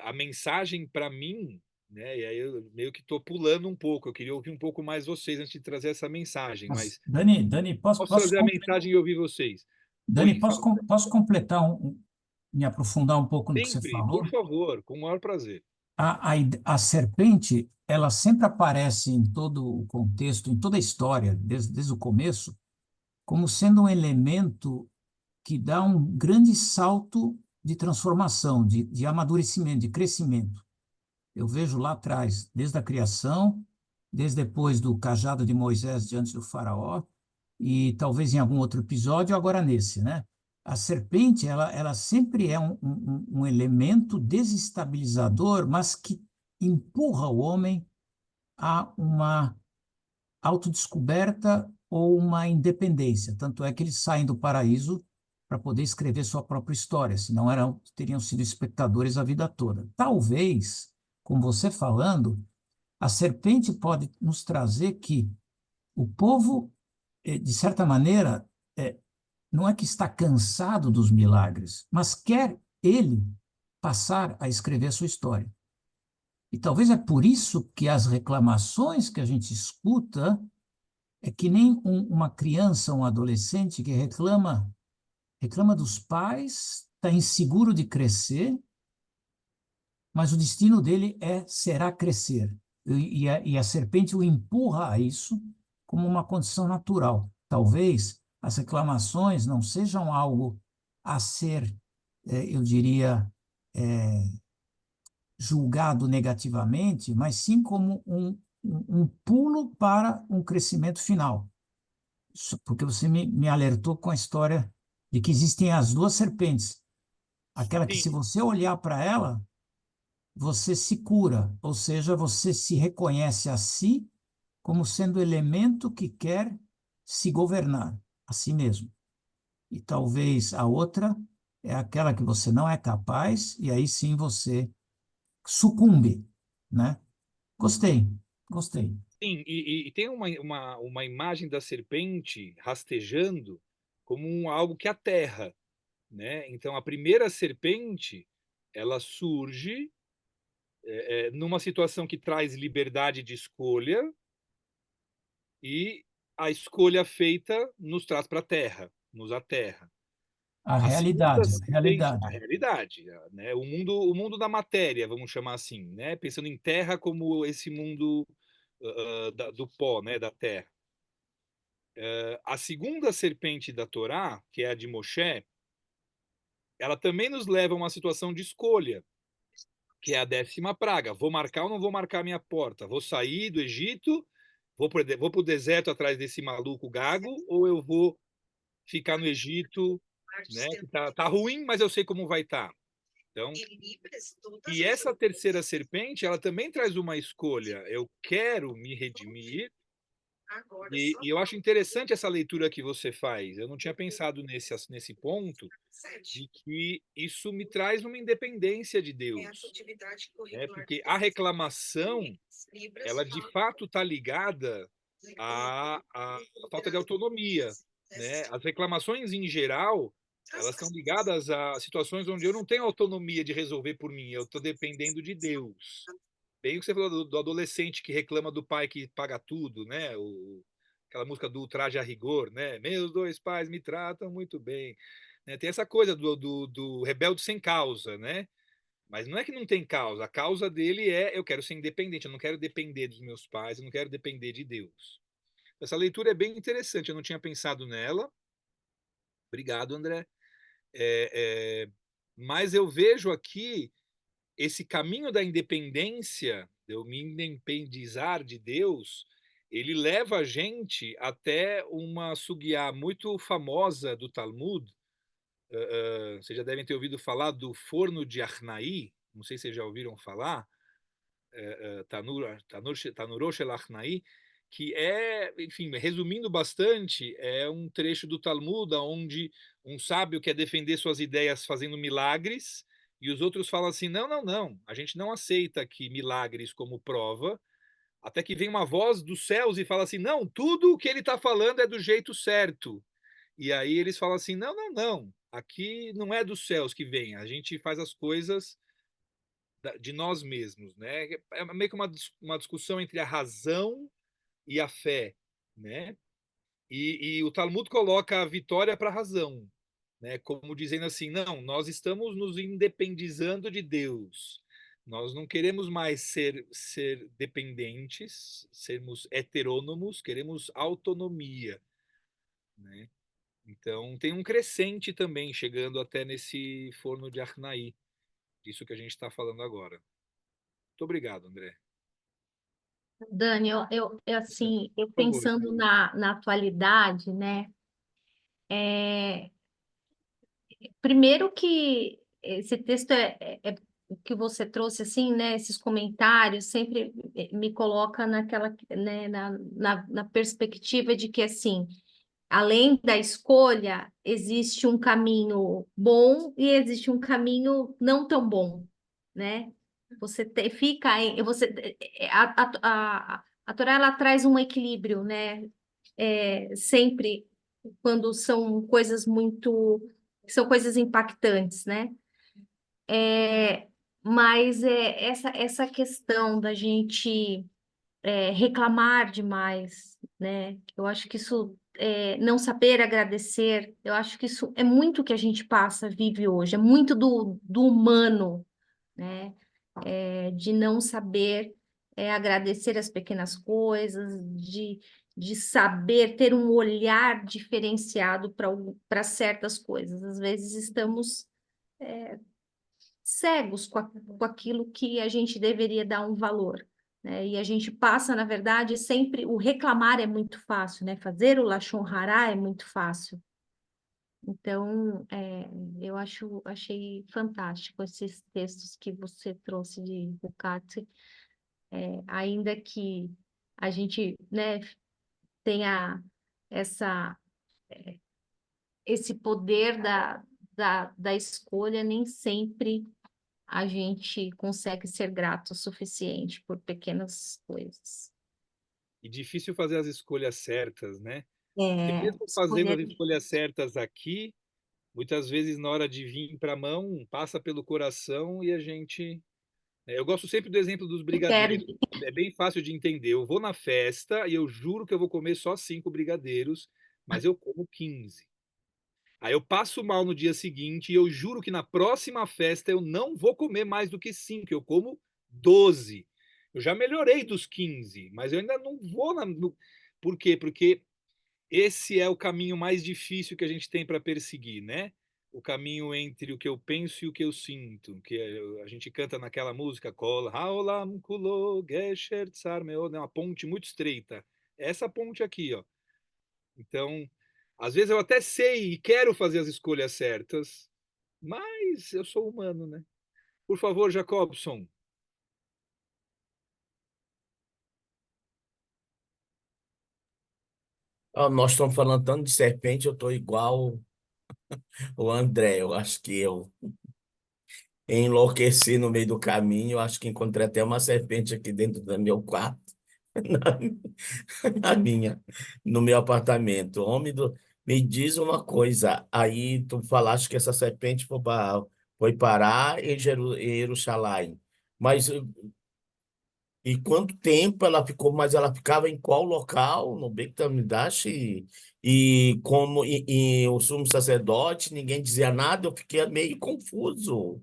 a mensagem para mim, né? E aí eu meio que estou pulando um pouco. Eu queria ouvir um pouco mais vocês antes de trazer essa mensagem, Mas, mas Dani, posso trazer a mensagem e ouvir vocês. Dani, Oi, fala. posso completar, me aprofundar um pouco no que você Sempre, por falou? favor, com o maior prazer. A serpente, ela sempre aparece em todo o contexto, em toda a história, desde o começo, como sendo um elemento que dá um grande salto de transformação, de amadurecimento, de crescimento. Eu vejo lá atrás, desde a criação, desde depois do cajado de Moisés diante do faraó, e talvez em algum outro episódio, agora nesse, né? A serpente, ela sempre é um elemento desestabilizador, mas que empurra o homem a uma autodescoberta ou uma independência. Tanto é que eles saem do paraíso para poder escrever sua própria história, senão teriam sido espectadores a vida toda. Talvez, com você falando, a serpente pode nos trazer que o povo, de certa maneira, não é que está cansado dos milagres, mas quer ele passar a escrever a sua história. E talvez é por isso que as reclamações que a gente escuta é que nem uma criança, um adolescente que reclama dos pais, está inseguro de crescer, mas o destino dele será crescer. E a serpente o empurra a isso como uma condição natural. Talvez as reclamações não sejam algo a ser, eu diria, julgado negativamente, mas sim como um pulo para um crescimento final. Porque você me alertou com a história de que existem as duas serpentes. Aquela que, Sim, se você olhar para ela, você se cura, ou seja, você se reconhece a si como sendo elemento que quer se governar a si mesmo. E talvez a outra é aquela que você não é capaz, e aí sim você sucumbe, né? Gostei. Sim, e tem uma imagem da serpente rastejando como algo que aterra, né? Então, a primeira serpente, ela surge numa situação que traz liberdade de escolha, e a escolha feita nos traz para a terra, nos aterra. A A segunda realidade, a serpente, a realidade. realidade, né? O mundo da matéria, vamos chamar assim, né? Pensando em terra como esse mundo do pó, né? Da terra. A segunda serpente da Torá, que é a de Moshe, ela também nos leva a uma situação de escolha, que é a 10ª praga. Vou marcar ou não vou marcar a minha porta? Vou sair do Egito, vou para o deserto atrás desse maluco gago, ou eu vou ficar no Egito, né? Tá ruim, mas eu sei como vai estar. Então, e essa terceira serpente, ela também traz uma escolha. Eu quero me redimir, e eu acho interessante essa leitura que você faz. Eu não tinha pensado nesse ponto, de que isso me traz uma independência de Deus, né? Porque a reclamação, ela de fato está ligada à falta de autonomia, né? As reclamações em geral, elas estão ligadas a situações onde eu não tenho autonomia de resolver por mim, eu estou dependendo de Deus. Bem o que você falou do adolescente que reclama do pai que paga tudo, né? Aquela música do Traje a Rigor, né? Meus dois pais me tratam muito bem. Né? Tem essa coisa do rebelde sem causa, né? Mas não é que não tem causa. A causa dele é eu quero ser independente, eu não quero depender dos meus pais, eu não quero depender de Deus. Essa leitura é bem interessante, eu não tinha pensado nela. Obrigado, André. Mas eu vejo aqui esse caminho da independência, de eu me independizar de Deus, ele leva a gente até uma sugiá muito famosa do Talmud. Vocês já devem ter ouvido falar do forno de Arnaí, não sei se vocês já ouviram falar, Tanur Shel Arnaí, que é, enfim, resumindo bastante, é um trecho do Talmud onde um sábio quer defender suas ideias fazendo milagres, e os outros falam assim: não, não, não, a gente não aceita aqui milagres como prova, até que vem uma voz dos céus e fala assim: não, tudo o que ele está falando é do jeito certo. E aí eles falam assim: não, não, não, aqui não é dos céus que vem, a gente faz as coisas de nós mesmos, né? É meio que uma discussão entre a razão e a fé, né? E o Talmud coloca a vitória para a razão, né? Como dizendo assim, não, nós estamos nos independizando de Deus. Nós não queremos mais ser dependentes, sermos heterônomos, queremos autonomia, né? Então tem um crescente também chegando até nesse forno de Arnaí, isso que a gente está falando agora. Muito obrigado, André. Dani, assim, eu Por favor. pensando na atualidade, né? Primeiro que esse texto o que você trouxe, assim, né? Esses comentários sempre me coloca naquela, né? Na perspectiva de que, assim, além da escolha, existe um caminho bom e existe um caminho não tão bom, né? Fica em, a Torá, ela traz um equilíbrio, né? Sempre quando são coisas impactantes, né? Mas essa questão da gente reclamar demais, né? Eu acho que isso não saber agradecer, eu acho que isso é muito que a gente vive hoje, é muito do humano, né? De não saber agradecer as pequenas coisas, de saber ter um olhar diferenciado para certas coisas. Às vezes estamos cegos com aquilo que a gente deveria dar um valor, né? E a gente passa, na verdade, sempre o reclamar é muito fácil, né? Fazer o Lashon Hará é muito fácil. Então, eu achei fantástico esses textos que você trouxe de Bukati, ainda que a gente, né, tenha essa, esse poder da escolha, nem sempre a gente consegue ser grato o suficiente por pequenas coisas. e difícil fazer as escolhas certas, né? Porque É, mesmo fazendo escolher. as escolhas certas aqui, muitas vezes na hora de vir para a mão, passa pelo coração e a gente. Eu gosto sempre do exemplo dos brigadeiros. Perde. É bem fácil de entender. Eu vou na festa e eu juro que eu vou comer só 5 brigadeiros, mas eu como 15. Aí eu passo mal no dia seguinte e eu juro que na próxima festa eu não vou comer mais do que 5, eu como 12. Eu já melhorei dos 15, mas eu ainda não vou Por quê? Porque esse é o caminho mais difícil que a gente tem para perseguir, né? O caminho entre o que eu penso e o que eu sinto, que a gente canta naquela música, Kol haolam kulo gesher tsar meod, é uma ponte muito estreita. Essa ponte aqui, ó. Então, às vezes eu até sei e quero fazer as escolhas certas, mas eu sou humano, né? Por favor, Jacobson. Nós estamos falando tanto de serpente, eu estou igual o André. Eu acho que eu enlouqueci no meio do caminho. Eu acho que encontrei até uma serpente aqui dentro do meu quarto, na minha, no meu apartamento. Me diz uma coisa. Aí tu falaste que essa serpente foi parar em em Jerusalém. Mas e quanto tempo ela ficou? Mas ela ficava em qual local? No Beit HaMikdash? E o sumo sacerdote, ninguém dizia nada, eu fiquei meio confuso.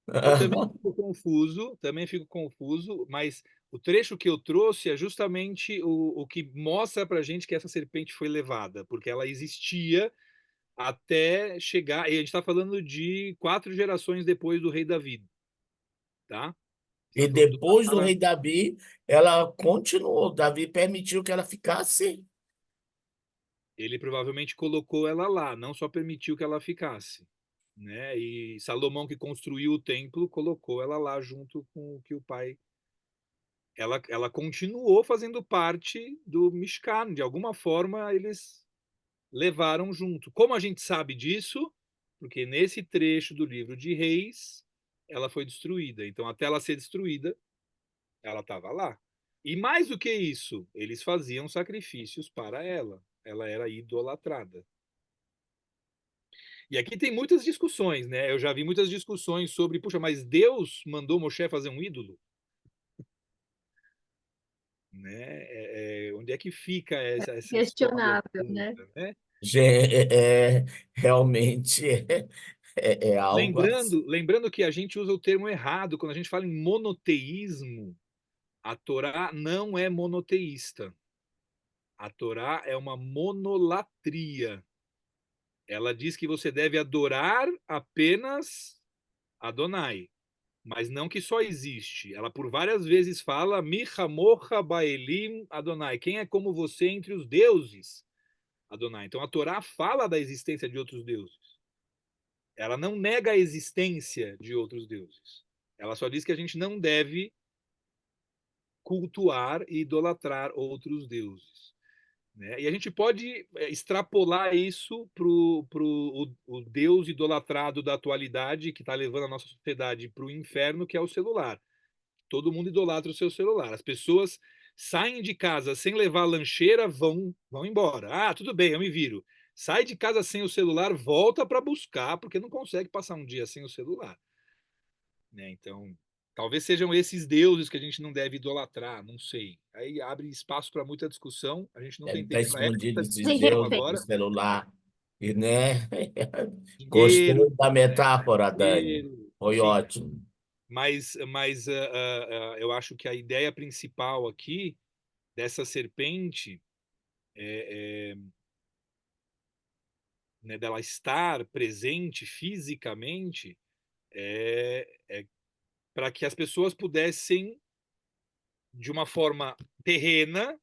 Eu também fico confuso, mas o trecho que eu trouxe é justamente o que mostra pra gente que essa serpente foi levada, porque ela existia até chegar, e a gente está falando de 4 gerações depois do rei Davi, tá? E Está falando do depois do passado. rei Davi, ela continuou. Davi permitiu que ela ficasse. Ele provavelmente colocou ela lá, não só permitiu que ela ficasse, né? E Salomão, que construiu o templo, colocou ela lá junto com o que o pai. Ela continuou fazendo parte do Mishkan, de alguma forma eles levaram junto. Como a gente sabe disso? Porque nesse trecho do livro de Reis, ela foi destruída. Então, até ela ser destruída, ela estava lá. E mais do que isso, eles faziam sacrifícios para ela. Ela era idolatrada. E aqui tem muitas discussões, né? Eu já vi muitas discussões sobre, puxa, mas Deus mandou Moshe fazer um ídolo? Né? Onde é que fica essa história Questionável, né? toda, né? Realmente é algo assim. Lembrando que a gente usa o termo errado quando a gente fala em monoteísmo. A Torá não é monoteísta. A Torá é uma monolatria. Ela diz que você deve adorar apenas Adonai, mas não que só existe. Ela por várias vezes fala Michamocha Baelim Adonai. Quem é como você entre os deuses? Adonai. Então a Torá fala da existência de outros deuses. Ela não nega a existência de outros deuses. Ela só diz que a gente não deve cultuar e idolatrar outros deuses. Né? E a gente pode extrapolar isso para o Deus idolatrado da atualidade, que está levando a nossa sociedade para o inferno, que é o celular. Todo mundo idolatra o seu celular. As pessoas saem de casa sem levar a lancheira, vão embora. Ah, tudo bem, eu me viro. Sai de casa sem o celular, volta para buscar, porque não consegue passar um dia sem o celular. Né? Então, talvez sejam esses deuses que a gente não deve idolatrar, não sei. Aí abre espaço para muita discussão. A gente não Deve tem estar tempo para escondido essa esses De discussão deuses no repente. agora. celular. E, né? Gostei Dinheiro, da né? metáfora, Dani. Dinheiro, Foi sim. ótimo. Mas eu acho que a ideia principal aqui dessa serpente, né, dela estar presente fisicamente, é para que as pessoas pudessem, de uma forma terrena,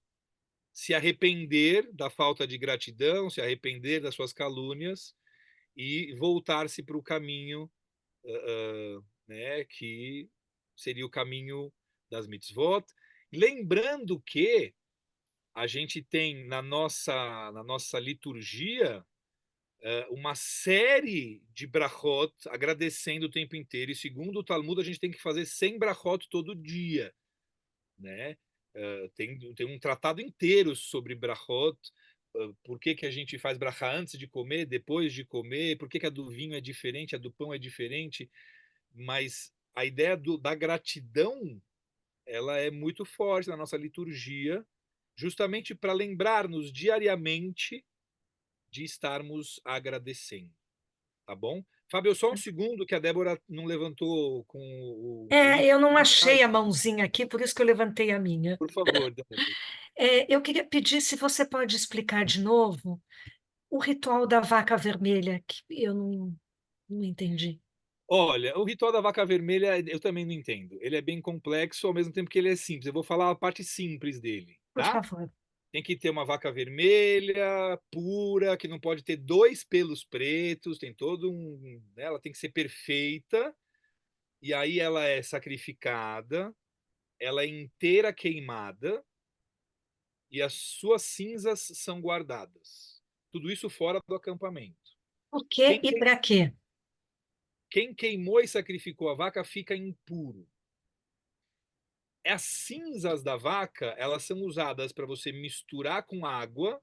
se arrepender da falta de gratidão, se arrepender das suas calúnias e voltar-se para o caminho, né, que seria o caminho das mitzvot. Lembrando que a gente tem na nossa liturgia uma série de brachot agradecendo o tempo inteiro. E segundo o Talmud, a gente tem que fazer 100 brachot todo dia, né? Tem um tratado inteiro sobre brachot, por que a gente faz brachá antes de comer, depois de comer, por que a do vinho é diferente, a do pão é diferente, mas a ideia da gratidão, ela é muito forte na nossa liturgia, justamente para lembrar-nos diariamente de estarmos agradecendo, tá bom? Fábio, só um segundo que a Débora não levantou com o link. Eu não achei a mãozinha aqui, por isso que eu levantei a minha. Por favor, Débora. Eu queria pedir se você pode explicar de novo o ritual da vaca vermelha, que eu não entendi. Olha, o ritual da vaca vermelha eu também não entendo. Ele é bem complexo, ao mesmo tempo que ele é simples. Eu vou falar a parte simples dele, Por tá? favor. Tem que ter uma vaca vermelha, pura, que não pode ter dois pelos pretos, tem todo um. Ela tem que ser perfeita, e aí ela é sacrificada, ela é inteira queimada, e as suas cinzas são guardadas. Tudo isso fora do acampamento. Por quê Quem, e para quê? quem queimou e sacrificou a vaca fica impuro. As cinzas da vaca, elas são usadas para você misturar com água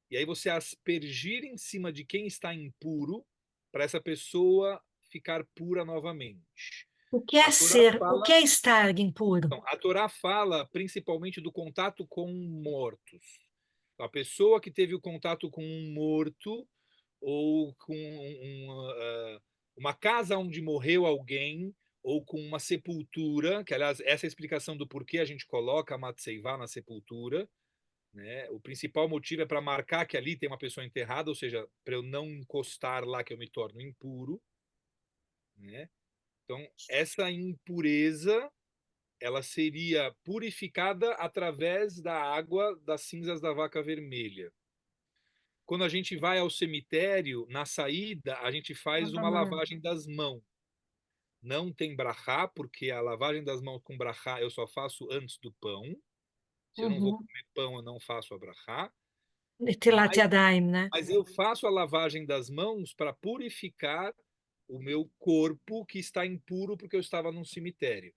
e aí você aspergir em cima de quem está impuro para essa pessoa ficar pura novamente. O que é A Torá ser? O fala, que é estar impuro? a Torá fala principalmente do contato com mortos. A pessoa que teve o contato com um morto ou com uma casa onde morreu alguém ou com uma sepultura, que aliás essa é a explicação do porquê a gente coloca a Matseivá na sepultura, né? O principal motivo é para marcar que ali tem uma pessoa enterrada, ou seja, para eu não encostar lá que eu me torno impuro, né? Então, essa impureza ela seria purificada através da água das cinzas da vaca vermelha. Quando a gente vai ao cemitério, na saída, a gente faz uma lavagem das mãos. Não tem brachá, porque a lavagem das mãos com brachá eu só faço antes do pão. Se eu não vou Uhum. comer pão, eu não faço a brachá. Netilat Yadayim, né? Mas eu faço a lavagem das mãos para purificar o meu corpo que está impuro porque eu estava num cemitério.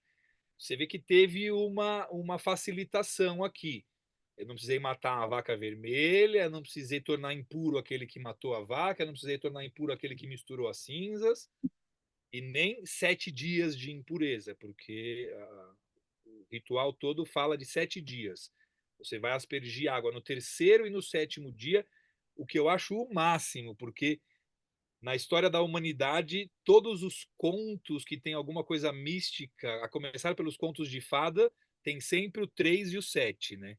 Você vê que teve uma facilitação aqui. Eu não precisei matar a vaca vermelha, eu não precisei tornar impuro aquele que matou a vaca, eu não precisei tornar impuro aquele que misturou as cinzas, e nem 7 dias de impureza, porque o ritual todo fala de 7 dias. Você vai aspergir água no terceiro e no sétimo dia, o que eu acho o máximo, porque na história da humanidade, todos os contos que têm alguma coisa mística, a começar pelos contos de fada, tem sempre o 3 e o 7, né?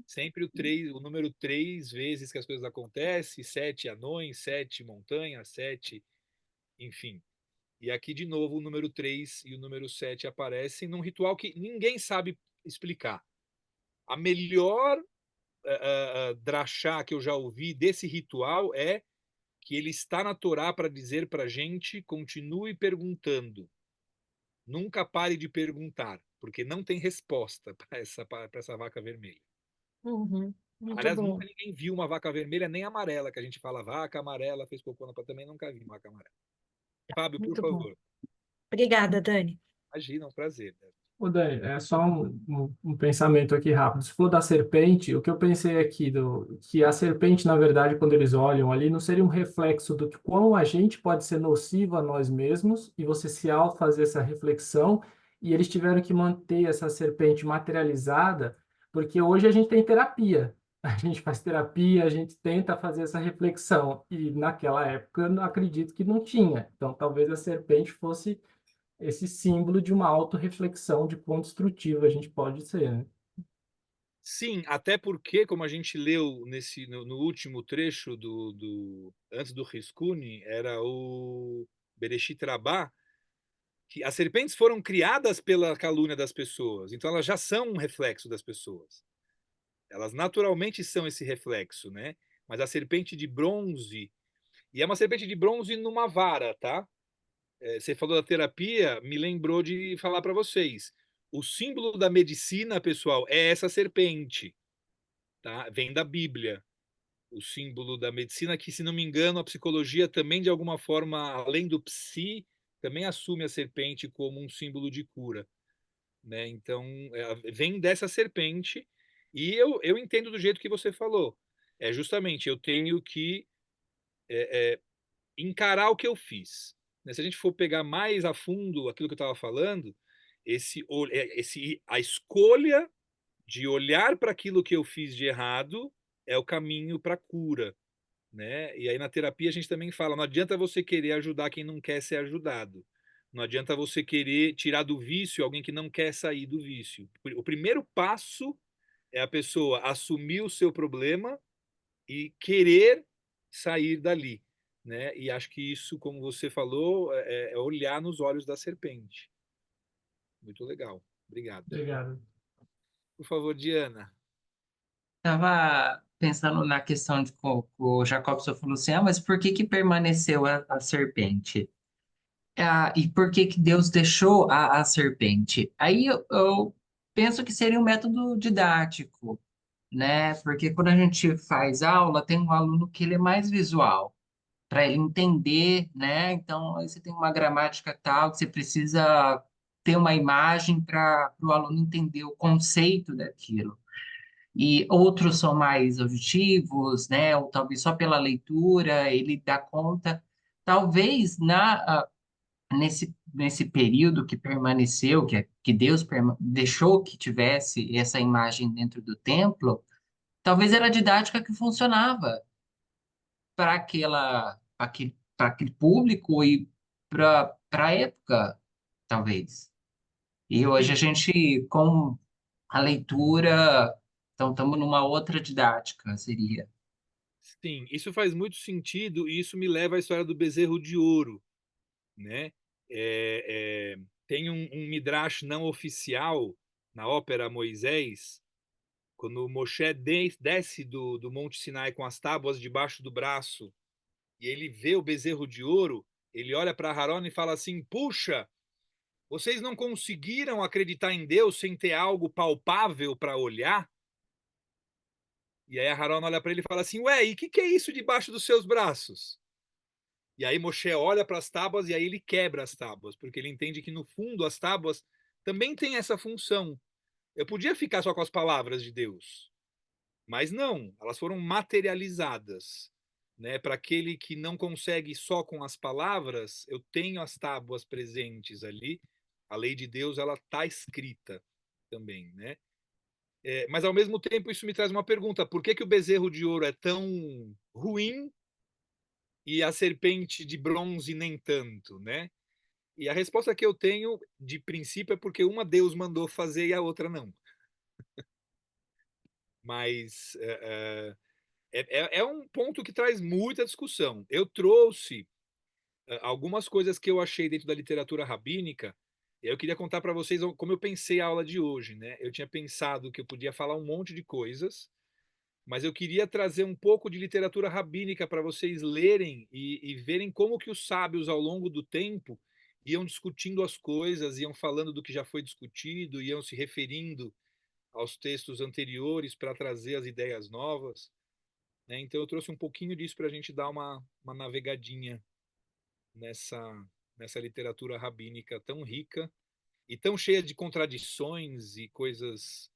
Sempre o número 3 vezes que as coisas acontecem, 7 anões, 7 montanhas, 7, enfim. E aqui, de novo, o número 3 e o número 7 aparecem num ritual que ninguém sabe explicar. A melhor drachá que eu já ouvi desse ritual é que ele está na Torá para dizer para a gente: continue perguntando. Nunca pare de perguntar, porque não tem resposta para essa vaca vermelha. Uhum. Muito Aliás, bom. nunca ninguém viu uma vaca vermelha nem amarela, que a gente fala vaca amarela, fez cocô na também nunca vi uma vaca amarela. Fábio, por Muito bom. favor. Obrigada, Dani. Imagina, um prazer. Ô, Dani, é só um pensamento aqui rápido. Se for da serpente, o que eu pensei aqui, que a serpente, na verdade, quando eles olham ali, não seria um reflexo do que quão a gente pode ser nocivo a nós mesmos, e você se auto fazer essa reflexão, e eles tiveram que manter essa serpente materializada, porque hoje a gente tem terapia. A gente faz terapia, a gente tenta fazer essa reflexão, e naquela época eu não acredito que não tinha. Então, talvez a serpente fosse esse símbolo de uma autorreflexão de quão destrutivo a gente pode ser, né? Sim, até porque, como a gente leu no último trecho antes do Riscune, era o Bereshit Rabá, que as serpentes foram criadas pela calúnia das pessoas, então elas já são um reflexo das pessoas. Elas naturalmente são esse reflexo, né? Mas a serpente de bronze, e é uma serpente de bronze numa vara, tá? Você falou da terapia, me lembrou de falar para vocês. O símbolo da medicina, pessoal, é essa serpente, tá? Vem da Bíblia. O símbolo da medicina, que, se não me engano, a psicologia também, de alguma forma, além do psi, também assume a serpente como um símbolo de cura. né? Então, vem dessa serpente, e eu entendo do jeito que você falou. É justamente, eu tenho que encarar o que eu fiz, né? Se a gente for pegar mais a fundo aquilo que eu estava falando, a escolha de olhar para aquilo que eu fiz de errado é o caminho para a cura, né? E aí na terapia a gente também fala, não adianta você querer ajudar quem não quer ser ajudado. Não adianta você querer tirar do vício alguém que não quer sair do vício. O primeiro passo é a pessoa assumir o seu problema e querer sair dali, né? E acho que isso, como você falou, é olhar nos olhos da serpente. Muito legal. Obrigado. Obrigado. Por favor, Diana. Estava pensando na questão de que o Jacobson falou assim, mas por que que permaneceu a serpente? E por que que Deus deixou a serpente? Aí eu penso que seria um método didático, né? Porque quando a gente faz aula, tem um aluno que ele é mais visual, para ele entender, né? Então, aí você tem uma gramática tal que você precisa ter uma imagem para o aluno entender o conceito daquilo. E outros são mais auditivos, né? Ou talvez só pela leitura ele dá conta. Talvez nesse período que permaneceu, que Deus deixou que tivesse essa imagem dentro do templo, talvez era a didática que funcionava para aquele público e para a época, talvez. E hoje a Sim, gente, com a leitura, então estamos numa outra didática, seria. sim, isso faz muito sentido e isso me leva à história do bezerro de ouro, né? Tem um midrash não oficial na ópera Moisés, quando Moshe desce do Monte Sinai com as tábuas debaixo do braço e ele vê o bezerro de ouro, ele olha para Aharon e fala assim: Puxa, vocês não conseguiram acreditar em Deus sem ter algo palpável para olhar? E aí Aharon olha para ele e fala assim: Ué, e o que é isso debaixo dos seus braços? E aí Moshe olha para as tábuas e aí ele quebra as tábuas, porque ele entende que no fundo as tábuas também têm essa função. Eu podia ficar só com as palavras de Deus, mas não, elas foram materializadas. Né? Para aquele que não consegue só com as palavras, eu tenho as tábuas presentes ali. A lei de Deus ela está escrita também, né? Mas ao mesmo tempo isso me traz uma pergunta: por que que o bezerro de ouro é tão ruim e a serpente de bronze nem tanto, né? E a resposta que eu tenho, de princípio, é porque uma Deus mandou fazer e a outra não. Mas é um ponto que traz muita discussão. Eu trouxe algumas coisas que eu achei dentro da literatura rabínica. E eu queria contar para vocês como eu pensei a aula de hoje, né? Eu tinha pensado que eu podia falar um monte de coisas, mas eu queria trazer um pouco de literatura rabínica para vocês lerem e verem como que os sábios, ao longo do tempo, iam discutindo as coisas, iam falando do que já foi discutido, iam se referindo aos textos anteriores para trazer as ideias novas. Né? Então, eu trouxe um pouquinho disso para a gente dar uma navegadinha nessa, nessa literatura rabínica tão rica e tão cheia de contradições e coisas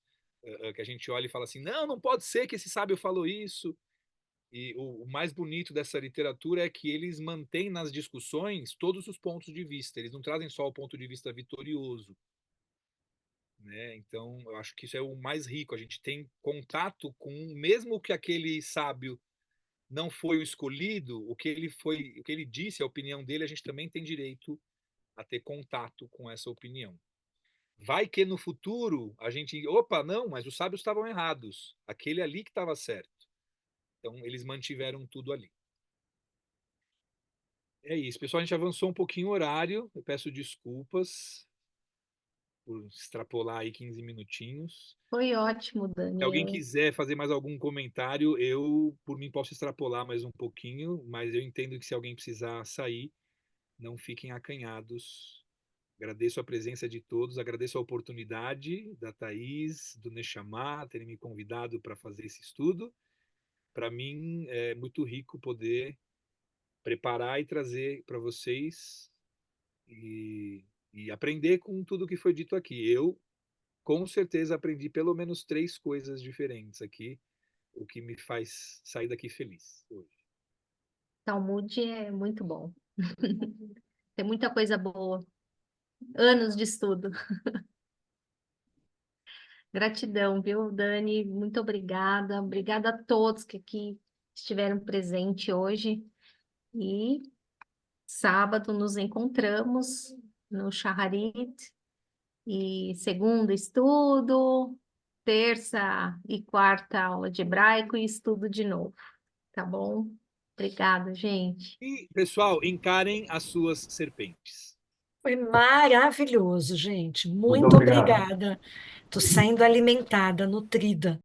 que a gente olha e fala assim: não, não pode ser que esse sábio falou isso. E o mais bonito dessa literatura é que eles mantêm nas discussões todos os pontos de vista, eles não trazem só o ponto de vista vitorioso. Né? Então, eu acho que isso é o mais rico. A gente tem contato com, mesmo que aquele sábio não foi o escolhido, o que ele disse, a opinião dele, a gente também tem direito a ter contato com essa opinião. Vai que no futuro a gente, opa, não, mas os sábios estavam errados. Aquele ali que estava certo. Então, eles mantiveram tudo ali. É isso, pessoal. A gente avançou um pouquinho o horário. Eu peço desculpas por extrapolar aí 15 minutinhos. Foi ótimo, Se alguém Daniel. quiser fazer mais algum comentário, eu, por mim, posso extrapolar mais um pouquinho, mas eu entendo que se alguém precisar sair, não fiquem acanhados. Agradeço a presença de todos, agradeço a oportunidade da Thaís, do Neshama, terem me convidado para fazer esse estudo. Para mim é muito rico poder preparar e trazer para vocês e aprender com tudo que foi dito aqui. Eu com certeza aprendi pelo menos 3 coisas diferentes aqui, o que me faz sair daqui feliz hoje. Talmud é muito bom. Tem muita coisa boa. Anos de estudo. Gratidão, viu, Dani? Muito obrigada. Obrigada a todos que aqui estiveram presentes hoje. E sábado nos encontramos no Shaharit. E segunda, estudo. Terça e quarta, aula de hebraico e estudo de novo. Tá bom? Obrigada, gente. E, pessoal, encarem as suas serpentes. Foi maravilhoso, gente. Muito Muito obrigado. obrigada. Estou saindo alimentada, nutrida.